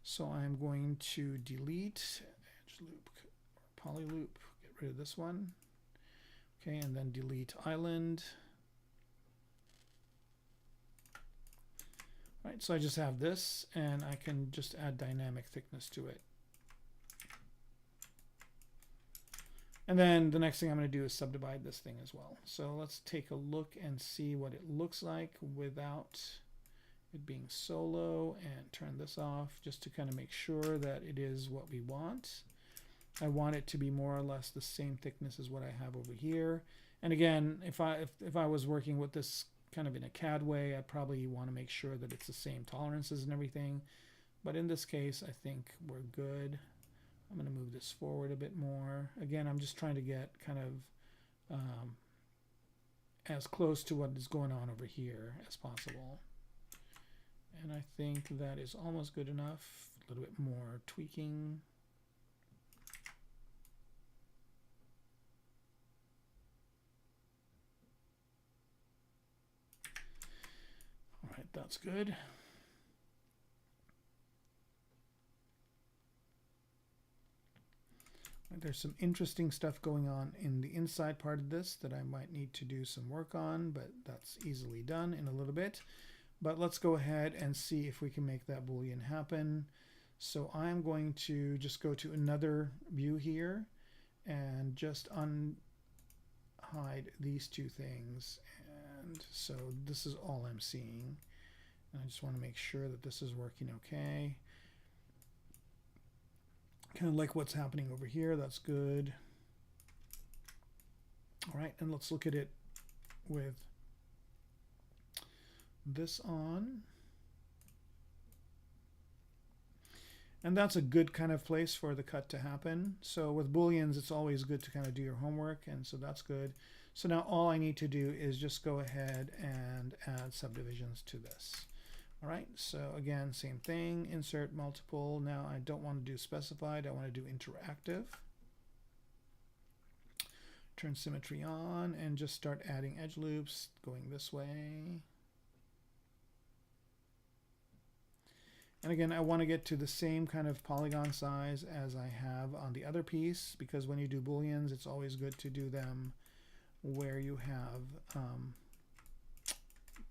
So I'm going to delete edge loop, poly loop, get rid of this one. Okay, and then delete island. All right, so I just have this, and I can just add dynamic thickness to it. And then the next thing I'm going to do is subdivide this thing as well. So let's take a look and see what it looks like without it being solo, and turn this off just to kind of make sure that it is what we want. I want it to be more or less the same thickness as what I have over here. And again, if I was working with this kind of in a CAD way, I'd probably want to make sure that it's the same tolerances and everything. But in this case, I think we're good. I'm going to move this forward a bit more. Again, I'm just trying to get kind of as close to what is going on over here as possible. And I think that is almost good enough. A little bit more tweaking. All right, that's good. There's some interesting stuff going on in the inside part of this that I might need to do some work on, but that's easily done in a little bit. But let's go ahead and see if we can make that Boolean happen. So I'm going to just go to another view here and just unhide these two things. And so this is all I'm seeing. And I just want to make sure that this is working okay. Kind of like what's happening over here. That's good. All right, and let's look at it with this on. And that's a good kind of place for the cut to happen. So with Booleans, it's always good to kind of do your homework, and so that's good. So now all I need to do is just go ahead and add subdivisions to this. All right, so again, same thing, insert multiple. Now I don't want to do specified, I want to do interactive. Turn symmetry on and just start adding edge loops going this way. And again, I want to get to the same kind of polygon size as I have on the other piece, because when you do Booleans, it's always good to do them where you have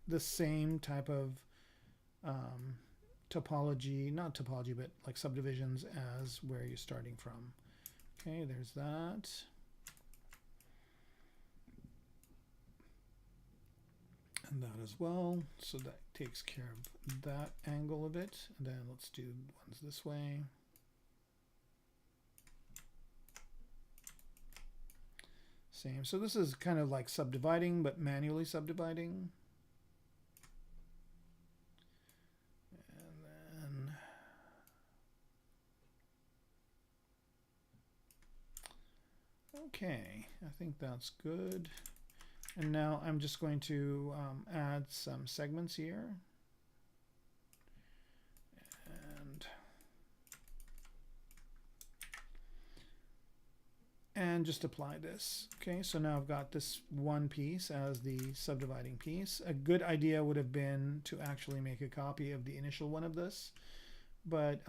the same type of topology, not topology, but like subdivisions as where you're starting from. Okay, there's that. And that as well. So that takes care of that angle of it. And then let's do ones this way. Same. So this is kind of like subdividing, but manually subdividing. Okay, I think that's good. And now I'm just going to add some segments here. And just apply this. Okay, so now I've got this one piece as the subdividing piece. A good idea would have been to actually make a copy of the initial one of this, but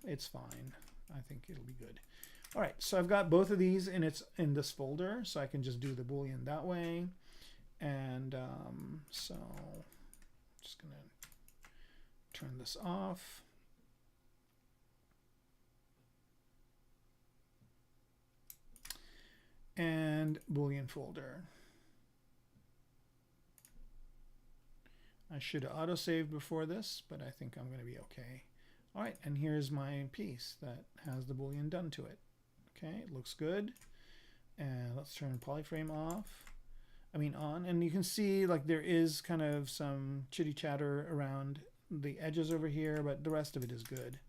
it's fine. I think it'll be good. All right, so I've got both of these in this folder, so I can just do the Boolean that way. And so I'm just gonna turn this off. And Boolean folder. I should have autosaved before this, but I think I'm going to be okay. All right, and here's my piece that has the Boolean done to it. Okay, it looks good. And let's turn polyframe on. And you can see like there is kind of some chitty chatter around the edges over here, but the rest of it is good.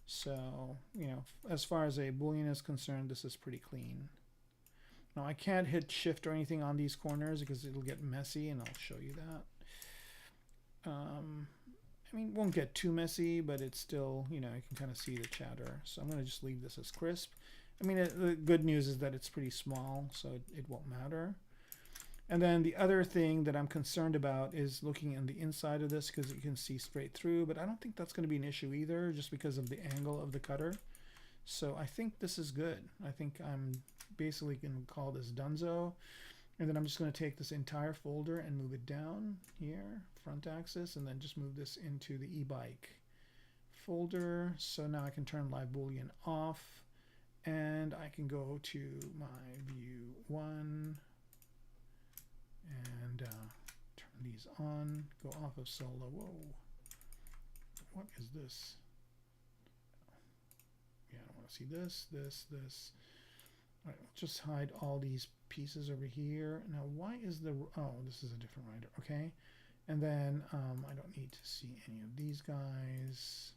So, you know, as far as a Boolean is concerned, this is pretty clean. Now I can't hit shift or anything on these corners because it'll get messy, and I'll show you that. It won't get too messy, but it's still, you know, you can kind of see the chatter. So I'm going to just leave this as crisp. The good news is that it's pretty small, so it won't matter. And then the other thing that I'm concerned about is looking in the inside of this, because you can see straight through, but I don't think that's going to be an issue either, just because of the angle of the cutter. So I think this is good. I think I'm basically going to call this Dunzo. And then I'm just going to take this entire folder and move it down here, front axis, and then just move this into the e-bike folder. So now I can turn Live Boolean off, And I can go to my view 1 and turn these on, go off of solo. Whoa, what is this? Yeah, I don't want to see this. All right, just hide all these pieces over here. Now, why is the, oh, this is a different writer. Okay. And then I don't need to see any of these guys.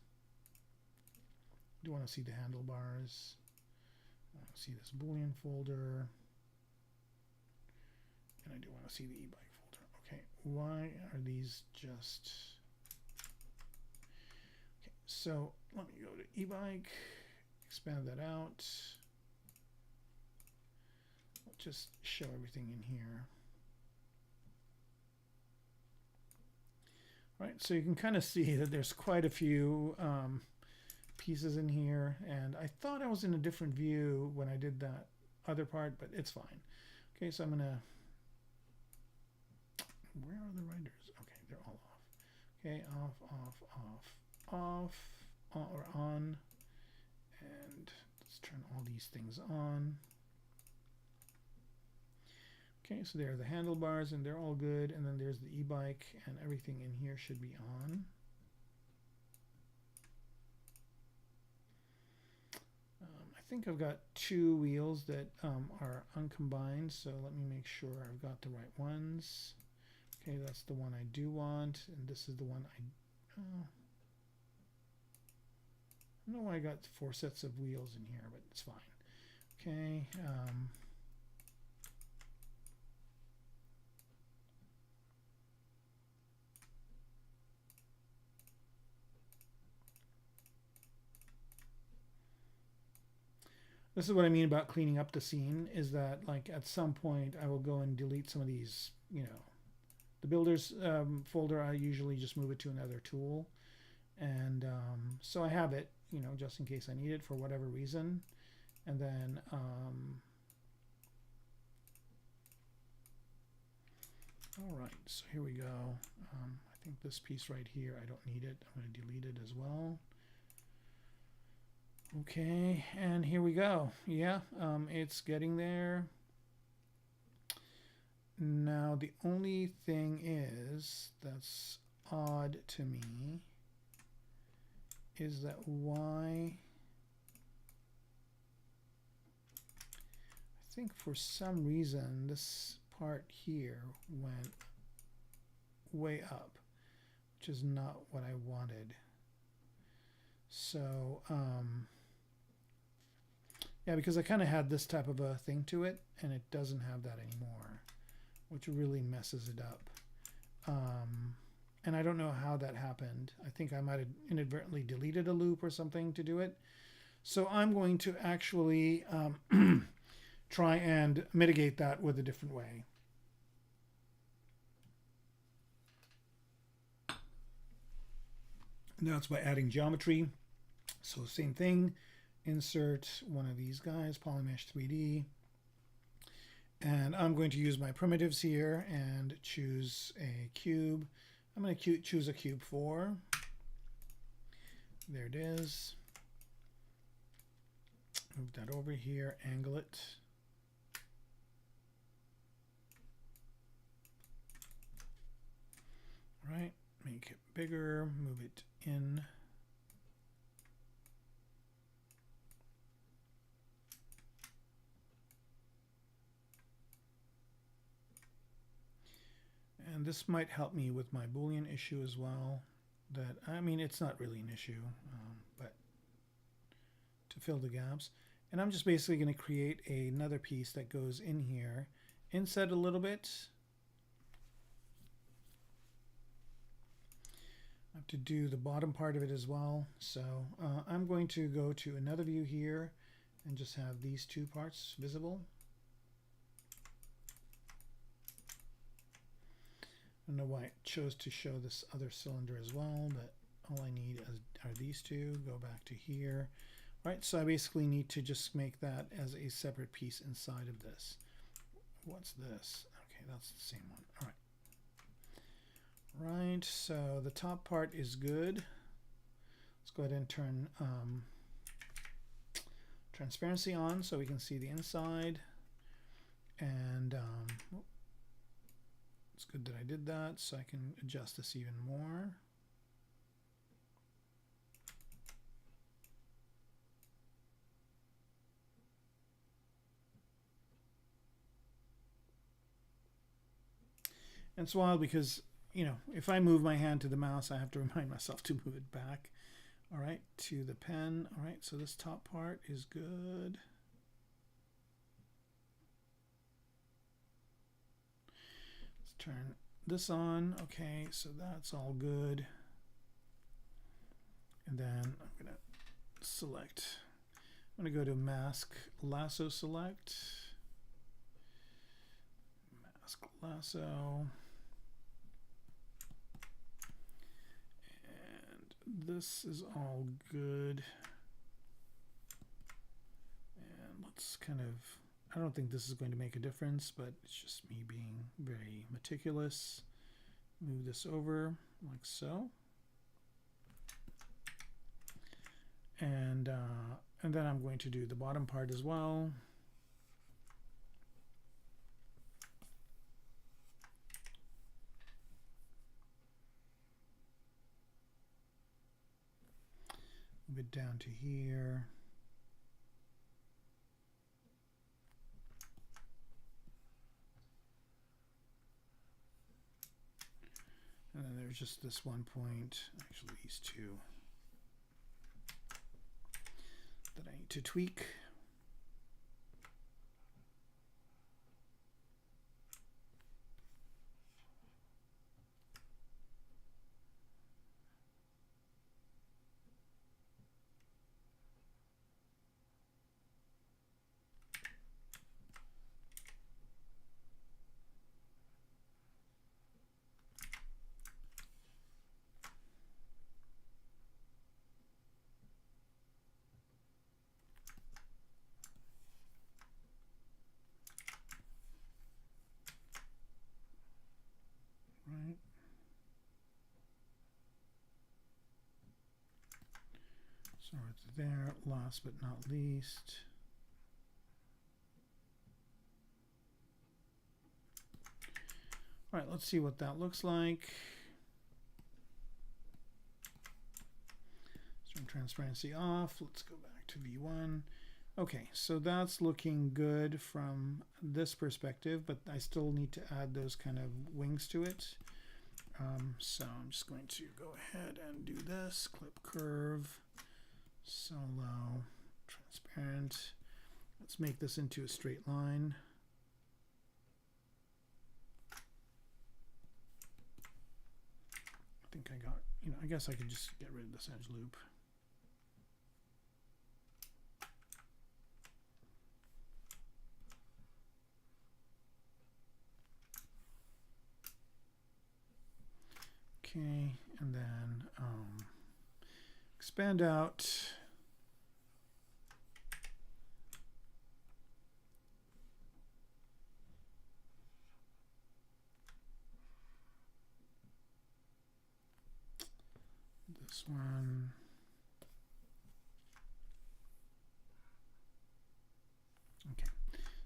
I do want to see the handlebars. I want to see this Boolean folder. And I do want to see the e-bike folder. Okay, why are these just... Okay, so let me go to e-bike, expand that out. I'll just show everything in here. All right, so you can kind of see that there's quite a few pieces in here, and I thought I was in a different view when I did that other part, but it's fine. Okay, so I'm gonna, where are the writers? Okay, they're all off. Okay, off, or on, and let's turn all these things on. Okay, so there are the handlebars, and they're all good, and then there's the e-bike, and everything in here should be on. I think I've got 2 wheels that are uncombined, so let me make sure I've got the right ones. Okay, that's the one I do want, and this is the one I don't know why I got 4 sets of wheels in here, but it's fine. Okay. This is what I mean about cleaning up the scene, is that like at some point I will go and delete some of these, you know, the builders folder. I usually just move it to another tool. And so I have it, you know, just in case I need it for whatever reason. And then all right, so here we go. I think this piece right here, I don't need it. I'm going to delete it as well. Okay, and here we go. Yeah, it's getting there. Now, the only thing is that's odd to me is that why I think for some reason this part here went way up, which is not what I wanted. So, yeah, because I kind of had this type of a thing to it, and it doesn't have that anymore, which really messes it up. And I don't know how that happened. I think I might have inadvertently deleted a loop or something to do it. So I'm going to actually try and mitigate that with a different way. Now it's by adding geometry. So same thing. Insert one of these guys, Polymesh 3D, and I'm going to use my primitives here and choose a cube. I'm going to choose a cube 4. There it is. Move that over here, angle it. All right, make it bigger, move it in. And this might help me with my Boolean issue as well. That, I mean, it's not really an issue, but to fill the gaps. And I'm just basically going to create another piece that goes in here, inset a little bit. I have to do the bottom part of it as well. So I'm going to go to another view here and just have these 2 parts visible. I don't know why it chose to show this other cylinder as well, but all I need are these 2. Go back to here. All right, so I basically need to just make that as a separate piece inside of this. What's this? Okay, that's the same one. All right. Right, so the top part is good. Let's go ahead and turn transparency on so we can see the inside. And it's good that I did that, so I can adjust this even more. And it's wild because, you know, if I move my hand to the mouse, I have to remind myself to move it back. All right, to the pen. All right, so this top part is good. Let's turn this on. Okay, so that's all good. And then I'm going to select, I'm going to go to Mask Lasso Select. Mask Lasso. This is all good. And let's kind of, I don't think this is going to make a difference, but it's just me being very meticulous. Move this over like so. And then I'm going to do the bottom part as well. Move it down to here. And then there's just this one point, actually these two, that I need to tweak. Right. So it's there, last but not least. All right, let's see what that looks like. Turn transparency off. Let's go back to V1. Okay, so that's looking good from this perspective, but I still need to add those kind of wings to it. So I'm just going to go ahead and do this. Clip curve, solo, transparent. Let's make this into a straight line. I think I got, you know, I guess I could just get rid of this edge loop. Okay, and then expand out. This one. Okay,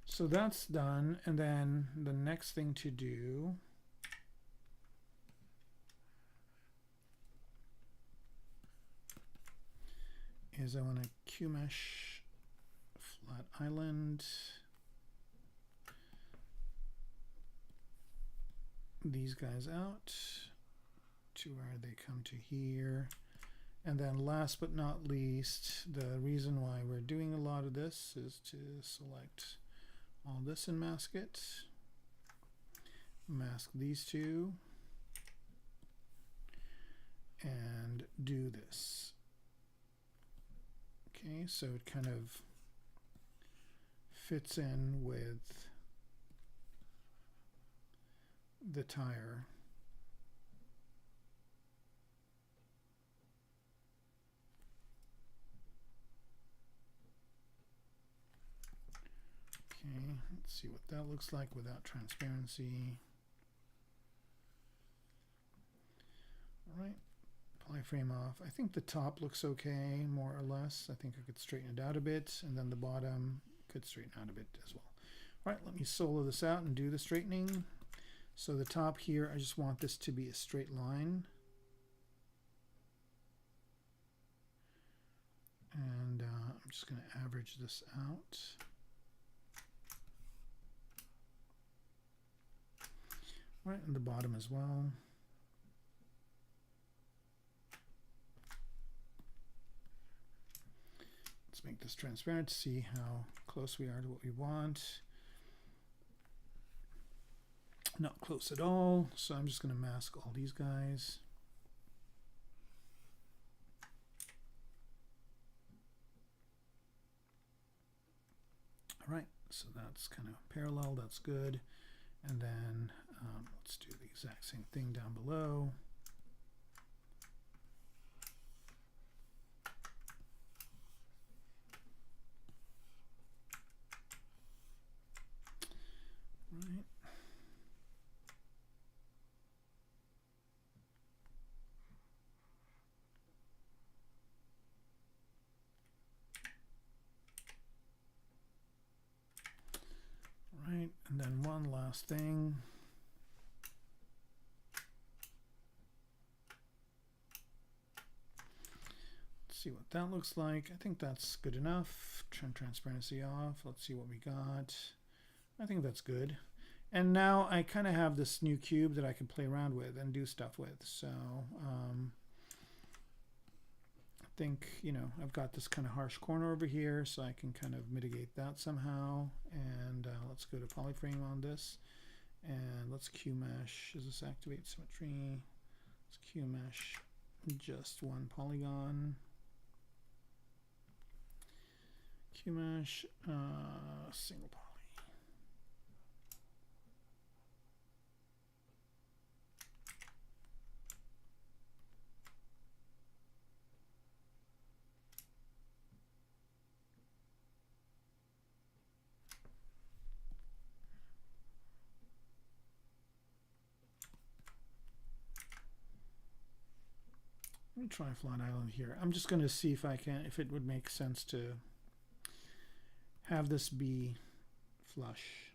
so that's done, and then the next thing to do is I want to Q-mesh flat island these guys out to where they come to here. And then last but not least, the reason why we're doing a lot of this is to select all this and mask it. Mask these two. And do this. Okay, so it kind of fits in with the tire. Okay, let's see what that looks like without transparency. All right, apply polyframe off. I think the top looks okay, more or less. I think I could straighten it out a bit, and then the bottom could straighten out a bit as well. All right, let me solo this out and do the straightening. So the top here, I just want this to be a straight line. And I'm just going to average this out. All right, and the bottom as well. Let's make this transparent to see how close we are to what we want. Not close at all, so I'm just going to mask all these guys. All right, so that's kind of parallel, that's good. And then let's do the exact same thing down below. Right. Right, and then one last thing. Let's see what that looks like. I think that's good enough. Turn transparency off. Let's see what we got. I think that's good. And now I kind of have this new cube that I can play around with and do stuff with. So I think, you know, I've got this kind of harsh corner over here, so I can kind of mitigate that somehow. And let's go to polyframe on this. And let's Q-mesh. Does this activate symmetry? Let's Q-mesh just one polygon. Q-mesh, single poly. Let me try Flat Island here. I'm just going to see if I can, if it would make sense to have this be flush.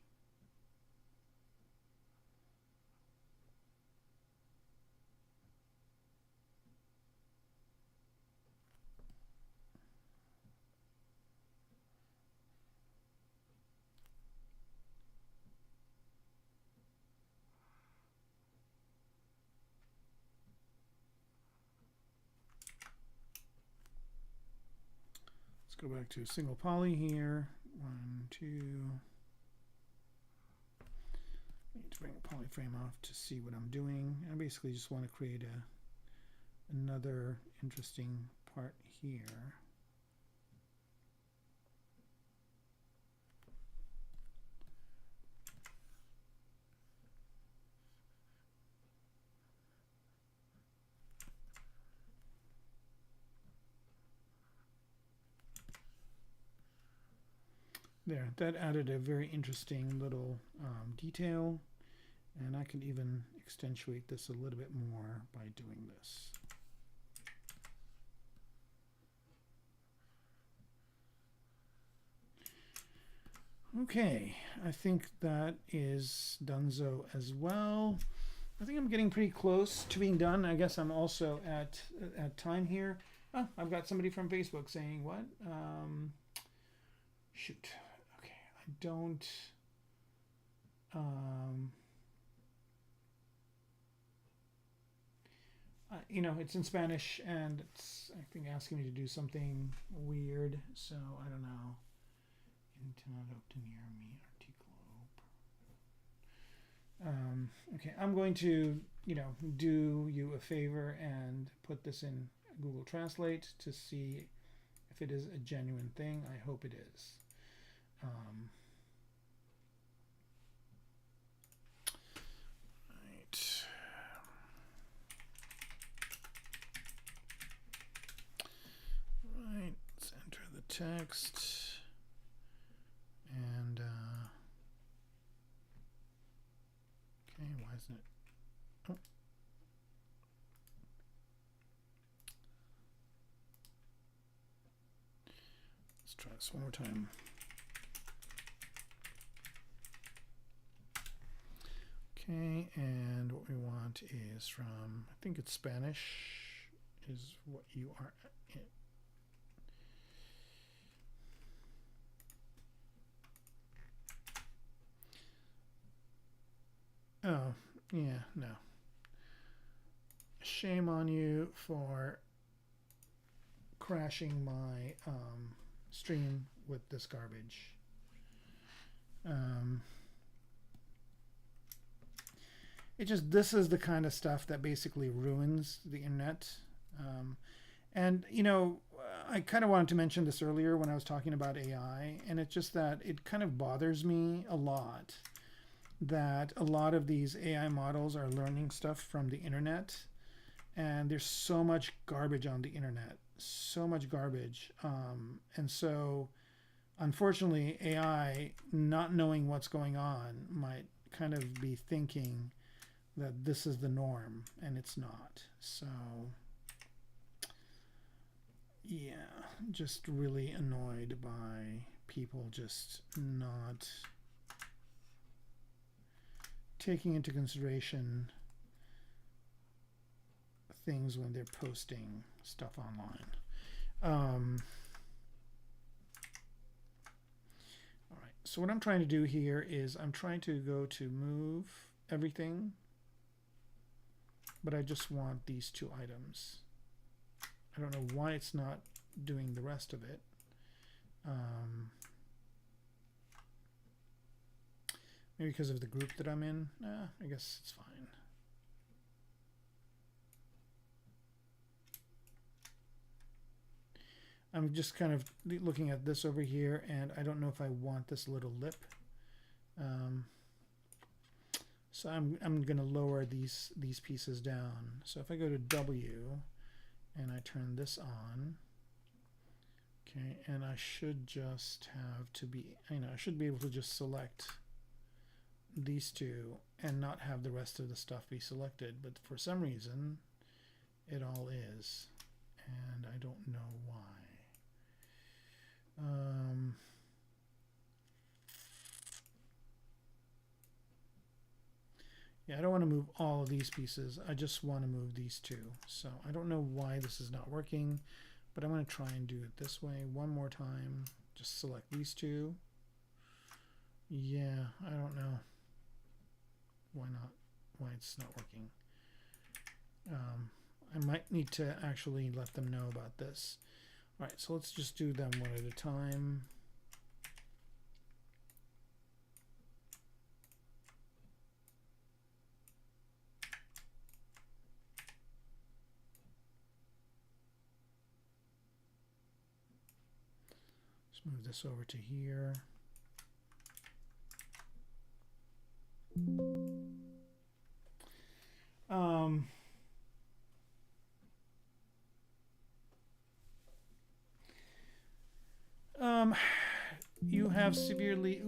Let's go back to single poly here. 1, 2. I need to bring a polyframe off to see what I'm doing. I basically just want to create another interesting part here. There, that added a very interesting little detail, and I can even accentuate this a little bit more by doing this. Okay, I think that is donezo as well. I think I'm getting pretty close to being done. I guess I'm also at time here. Oh, I've got somebody from Facebook saying what? Shoot. I don't you know, it's in Spanish and it's, I think, asking me to do something weird, so I don't know. Intento obtener mi artículo. Okay, I'm going to, you know, do you a favor and put this in Google Translate to see if it is a genuine thing. I hope it is. Right, let's enter the text, and okay, why isn't it? Oh. Let's try this one more time. Okay, and what we want is from, I think it's Spanish, is what you are in. Oh, yeah, no. Shame on you for crashing my stream with this garbage. This is the kind of stuff that basically ruins the internet. And, you know, I kind of wanted to mention this earlier when I was talking about AI, and it's just that it kind of bothers me a lot that a lot of these AI models are learning stuff from the internet, and there's so much garbage on the internet, so much garbage. And so, unfortunately, AI, not knowing what's going on, might kind of be thinking that this is the norm, and it's not. So yeah, just really annoyed by people just not taking into consideration things when they're posting stuff online. All right, so what I'm trying to do here is I'm trying to go to move everything, but I just want these two items. I don't know why it's not doing the rest of it. Maybe because of the group that I'm in. I guess it's fine. I'm just kind of looking at this over here, and I don't know if I want this little lip. So I'm going to lower these pieces down. So if I go to W and I turn this on, okay, and I should just have to be, I should be able to just select these two and not have the rest of the stuff be selected, but for some reason it all is, and I don't know why. Yeah, I don't want to move all of these pieces. I just want to move these two. So I don't know why this is not working, but I'm going to try and do it this way one more time. Just select these two. Yeah, I don't know why it's not working. I might need to actually let them know about this. All right, so let's just do them one at a time. Let's move this over to here. You have severely,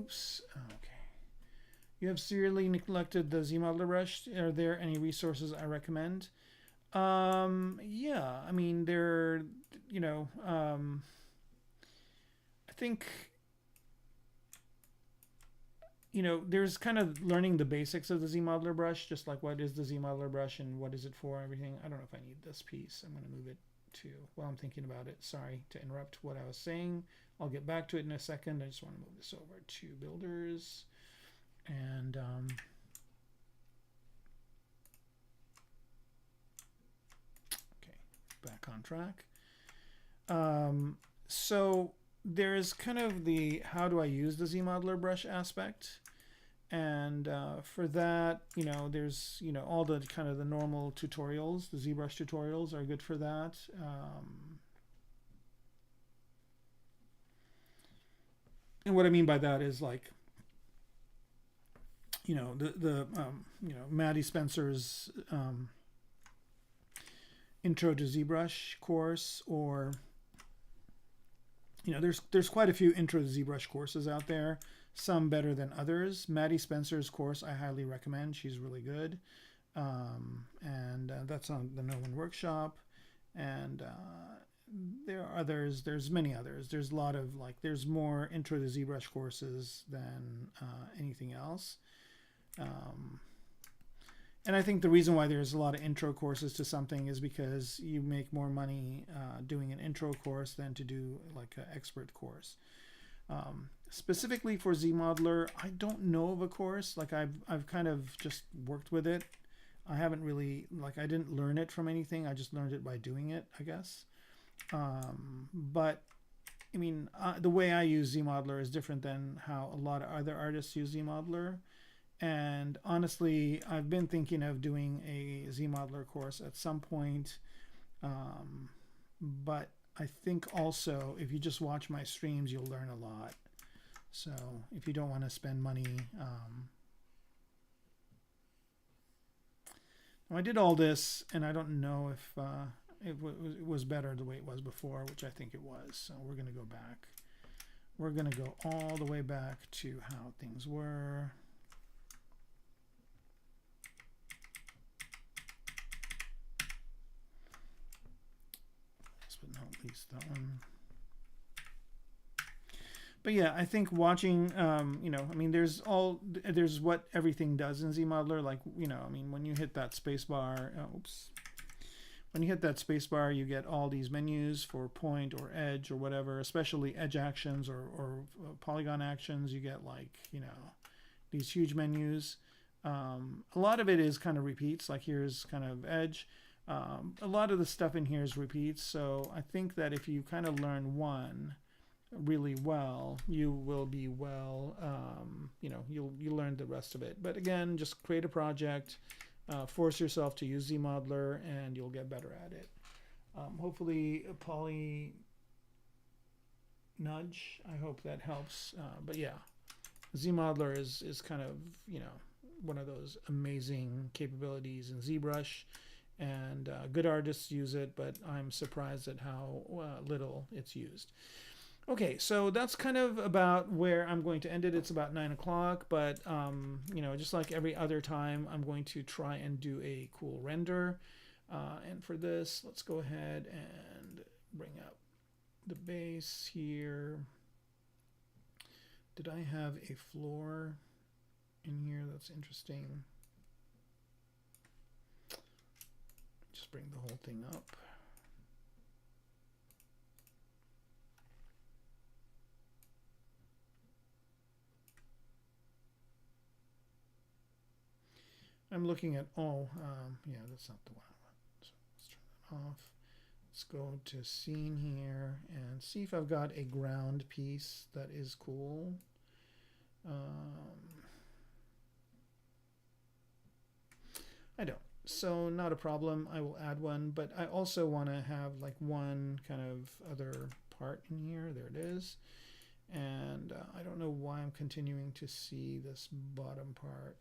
you have severely neglected the ZBrush. Are there any resources I recommend? Yeah, I mean, I think, there's kind of learning the basics of the ZModeler brush, just like what is the ZModeler brush and what is it for, everything. I don't know if I need this piece. I'm going to move it to, while I'm thinking about it, sorry to interrupt what I was saying. I'll get back to it in a second. I just want to move this over to builders and okay, back on track. So there's kind of the how do I use the ZModeler brush aspect, and for that, there's all the kind of the normal tutorials. The ZBrush tutorials are good for that. And what I mean by that is, like, Maddie Spencer's Intro to ZBrush course, or there's quite a few Intro to ZBrush courses out there, some better than others. Maddie Spencer's course I highly recommend. She's really good, and that's on the No One Workshop, and there are others. There's many others. There's a lot of like. There's more intro to ZBrush courses than anything else. And I think the reason why there's a lot of intro courses to something is because you make more money doing an intro course than to do like an expert course. Specifically for ZModeler, I don't know of a course. Like I've kind of just worked with it. I haven't really, like, I didn't learn it from anything. I just learned it by doing it, I guess. But I mean, the way I use ZModeler is different than how a lot of other artists use ZModeler. And honestly, I've been thinking of doing a ZModeler course at some point. But I think also if you just watch my streams, you'll learn a lot. So if you don't want to spend money, now I did all this, and I don't know if it was better the way it was before, which I think it was. So we're going to go back. We're going to go all the way back to how things were. Last but not least, that one. But yeah, I think watching, you know, I mean, there's what everything does in ZModeler. Like, you know, I mean, when you hit that space bar, when you hit that space bar, you get all these menus for point or edge or whatever, especially edge actions or polygon actions. You get like, you know, these huge menus. A lot of it is kind of repeats, like here's kind of edge. A lot of the stuff in here is repeats. So I think that if you kind of learn one really well, you will be well, you know, you'll learn the rest of it. But again, just create a project, force yourself to use ZModeler, and you'll get better at it. Hopefully a poly nudge, I hope that helps. But yeah, ZModeler is kind of, you know, one of those amazing capabilities in ZBrush, and good artists use it, but I'm surprised at how little it's used. Okay, so that's kind of about where I'm going to end it. It's about 9 o'clock, but you know, just like every other time, I'm going to try and do a cool render. And for this, let's go ahead and bring up the base here. Did I have a floor in here? That's interesting. Just bring the whole thing up. I'm looking at, yeah, that's not the one I want. So let's turn that off. Let's go to scene here and see if I've got a ground piece that is cool. I don't. So not a problem. I will add one, but I also want to have like one kind of other part in here. There it is. And I don't know why I'm continuing to see this bottom part.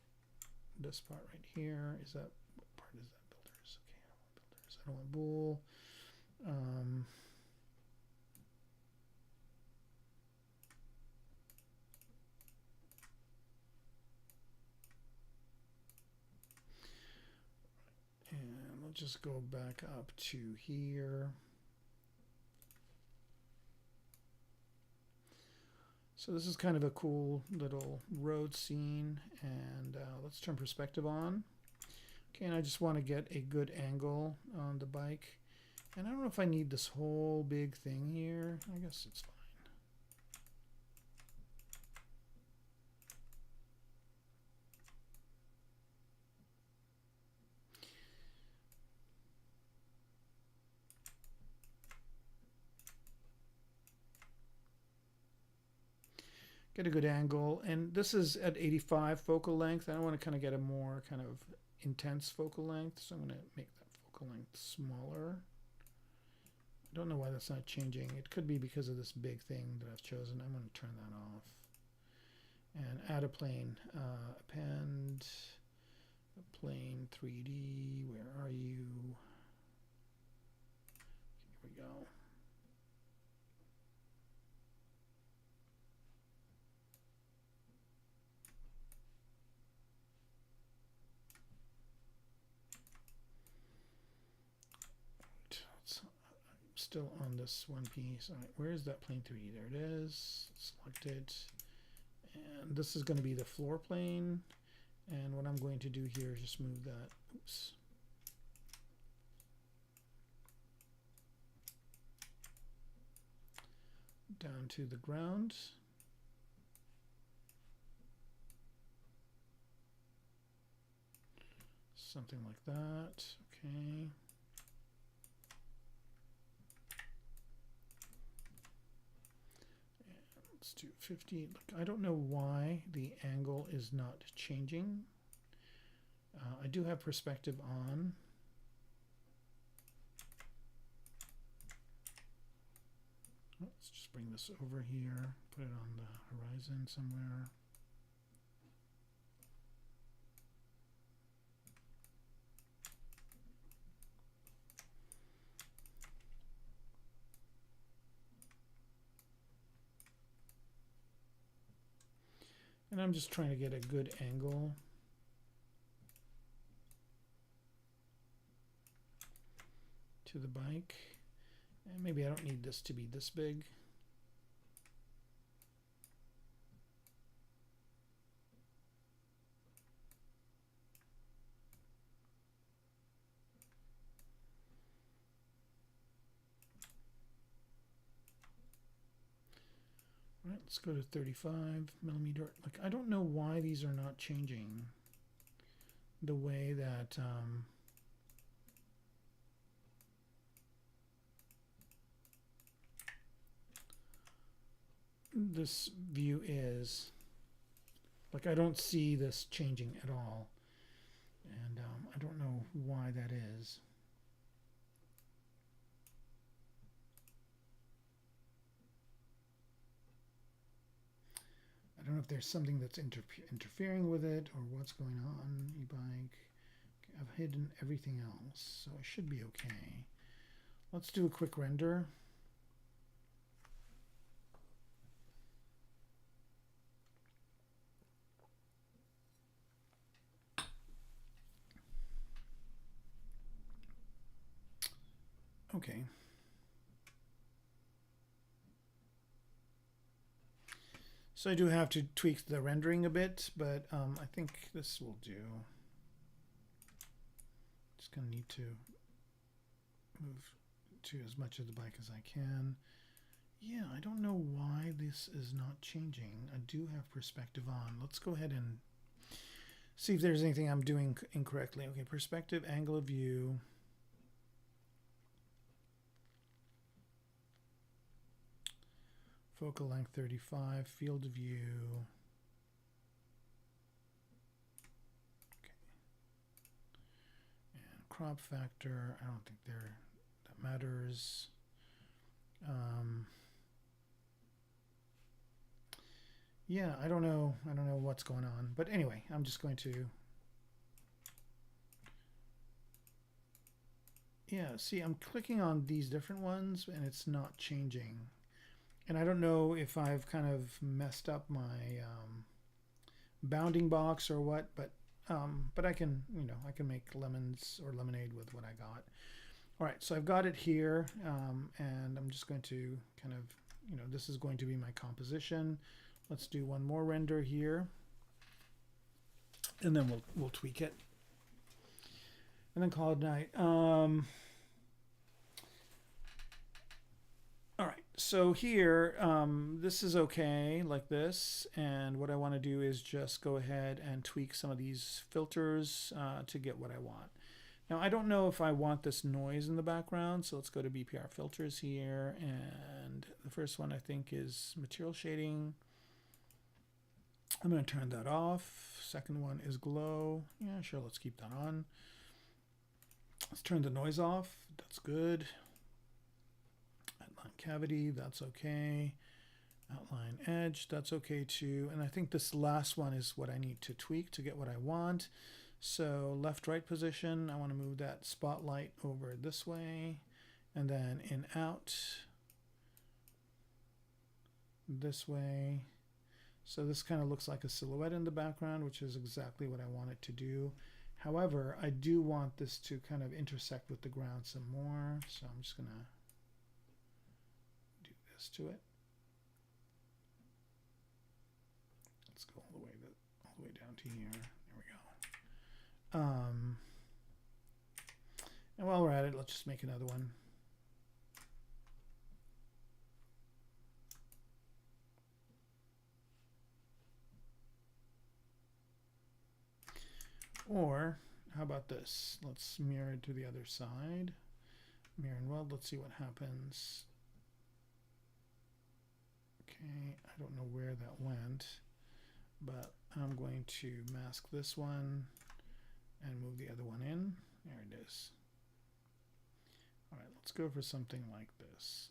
This part right here, is that, what part is that? Builders. Okay, I don't want builders. I don't want bool. And we'll just go back up to here. So this is kind of a cool little road scene, and let's turn perspective on. Okay, and I just want to get a good angle on the bike. And I don't know if I need this whole big thing here. I guess it's fine. Get a good angle, and this is at 85 focal length. I want to kind of get a more kind of intense focal length, so I'm going to make that focal length smaller. I don't know why that's not changing. It could be because of this big thing that I've chosen. I'm going to turn that off and add a plane. Append a plane 3D. Where are you? Here we go. still on this one piece. All right, where is that plane 3D? There it is. Select it. And this is going to be the floor plane. And what I'm going to do here is just move that. Oops. Down to the ground. Something like that. Okay. Let's do 50. Look, I don't know why the angle is not changing. I do have perspective on. Let's just bring this over here, put it on the horizon somewhere. And I'm just trying to get a good angle. To the bike. And maybe I don't need this to be this big. All right, let's go to 35 millimeter. Like, I don't know why these are not changing the way that this view is. Like, I don't see this changing at all, and I don't know why that is. I don't know if there's something that's interfering with it or what's going on. E-bike. I've hidden everything else, so I should be okay. Let's do a quick render. Okay. So I do have to tweak the rendering a bit, but I think this will do. Just gonna need to move to as much of the bike as I can. Yeah, I don't know why this is not changing. I do have perspective on. Let's go ahead and see if there's anything I'm doing incorrectly. Okay, perspective, angle of view. Focal length 35, field of view. Okay. And crop factor, I don't think that matters. Yeah, I don't know what's going on, but anyway, I'm just going to. Yeah, see, I'm clicking on these different ones and it's not changing. And I don't know if I've kind of messed up my bounding box or what, but I can, I can make lemons or lemonade with what I got. All right, so I've got it here, and I'm just going to kind of, this is going to be my composition. Let's do one more render here, and then we'll tweak it, and then call it night. All right, so here, this is okay like this, and what I want to do is just go ahead and tweak some of these filters to get what I want. Now, I don't know if I want this noise in the background, so let's go to BPR filters here, and the first one I think is material shading. I'm going to turn that off. Second one is glow. Yeah, sure, let's keep that on. Let's turn the noise off. That's good. Outline cavity, that's okay. Outline edge, that's okay too. And I think this last one is what I need to tweak to get what I want. So left right position, I want to move that spotlight over this way, and then in out this way. So this kind of looks like a silhouette in the background, which is exactly what I want it to do. However, I do want this to kind of intersect with the ground some more, so I'm just gonna this to it. Let's go all the way down to here. There we go. And while we're at it, let's just make another one. Or how about this? Let's mirror it to the other side. Mirror and weld. Let's see what happens. Okay, I don't know where that went, but I'm going to mask this one and move the other one in. There it is. All right, let's go for something like this.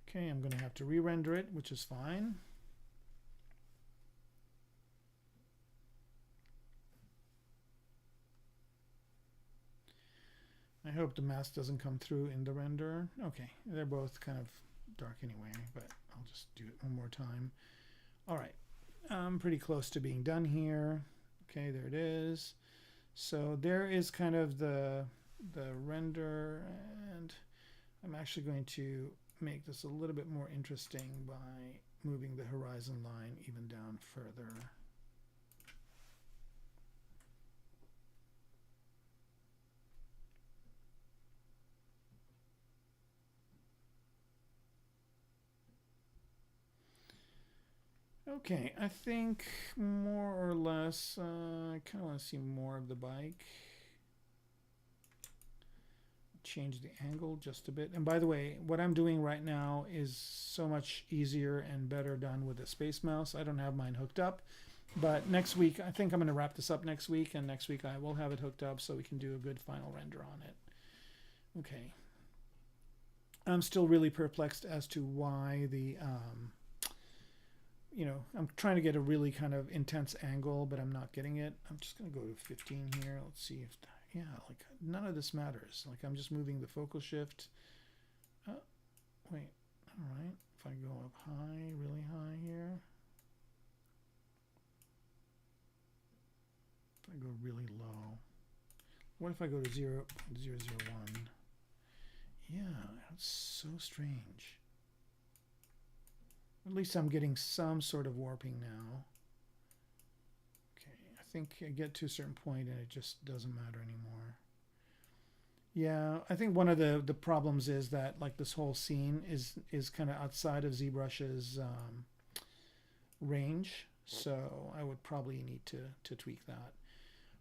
Okay, I'm going to have to re-render it, which is fine. I hope the mask doesn't come through in the render. Okay, they're both kind of dark anyway, but I'll just do it one more time. All right, I'm pretty close to being done here. Okay, there it is. So there is kind of the render, and I'm actually going to make this a little bit more interesting by moving the horizon line even down further. Okay, I think more or less, I kind of want to see more of the bike. Change the angle just a bit. And by the way, what I'm doing right now is so much easier and better done with the Space Mouse. I don't have mine hooked up, but next week, I think I'm going to wrap this up next week, and next week I will have it hooked up so we can do a good final render on it. Okay. I'm still really perplexed as to why the... you know, I'm trying to get a really kind of intense angle, but I'm not getting it. I'm just going to go to 15 here. Let's see if, yeah, like none of this matters. Like I'm just moving the focal shift. Wait, all right. If I go up high, really high here. If I go really low. What if I go to 0.001? Yeah, that's so strange. At least I'm getting some sort of warping now. Okay, I think I get to a certain point and it just doesn't matter anymore. Yeah, I think one of the problems is that like this whole scene is kind of outside of ZBrush's range, so I would probably need to tweak that.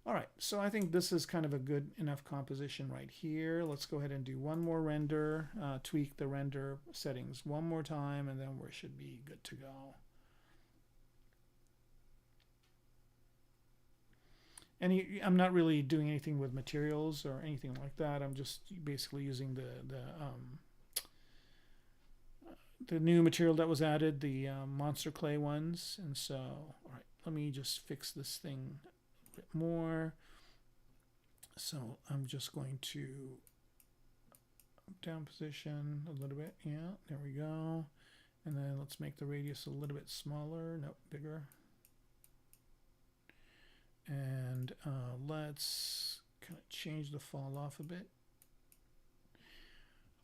All right, so I think this is kind of a good enough composition right here. Let's go ahead and do one more render, tweak the render settings one more time, and then we should be good to go. And I'm not really doing anything with materials or anything like that. I'm just basically using the new material that was added, the monster clay ones. And so, all right, let me just fix this thing bit more. So I'm just going to down position a little bit. Yeah, there we go. And then let's make the radius a little bit smaller. Nope, bigger. And let's kind of change the fall off a bit.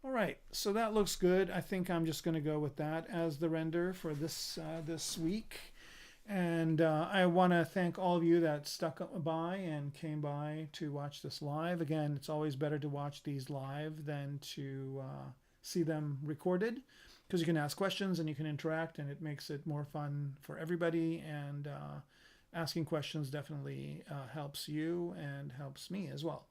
All right, so that looks good. I think I'm just going to go with that as the render for this this week. And I want to thank all of you that stuck by and came by to watch this live. Again, it's always better to watch these live than to see them recorded, because you can ask questions and you can interact, and it makes it more fun for everybody. And asking questions definitely helps you and helps me as well.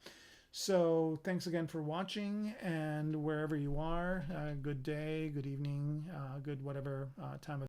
So thanks again for watching, and wherever you are, good day, good evening, good whatever time of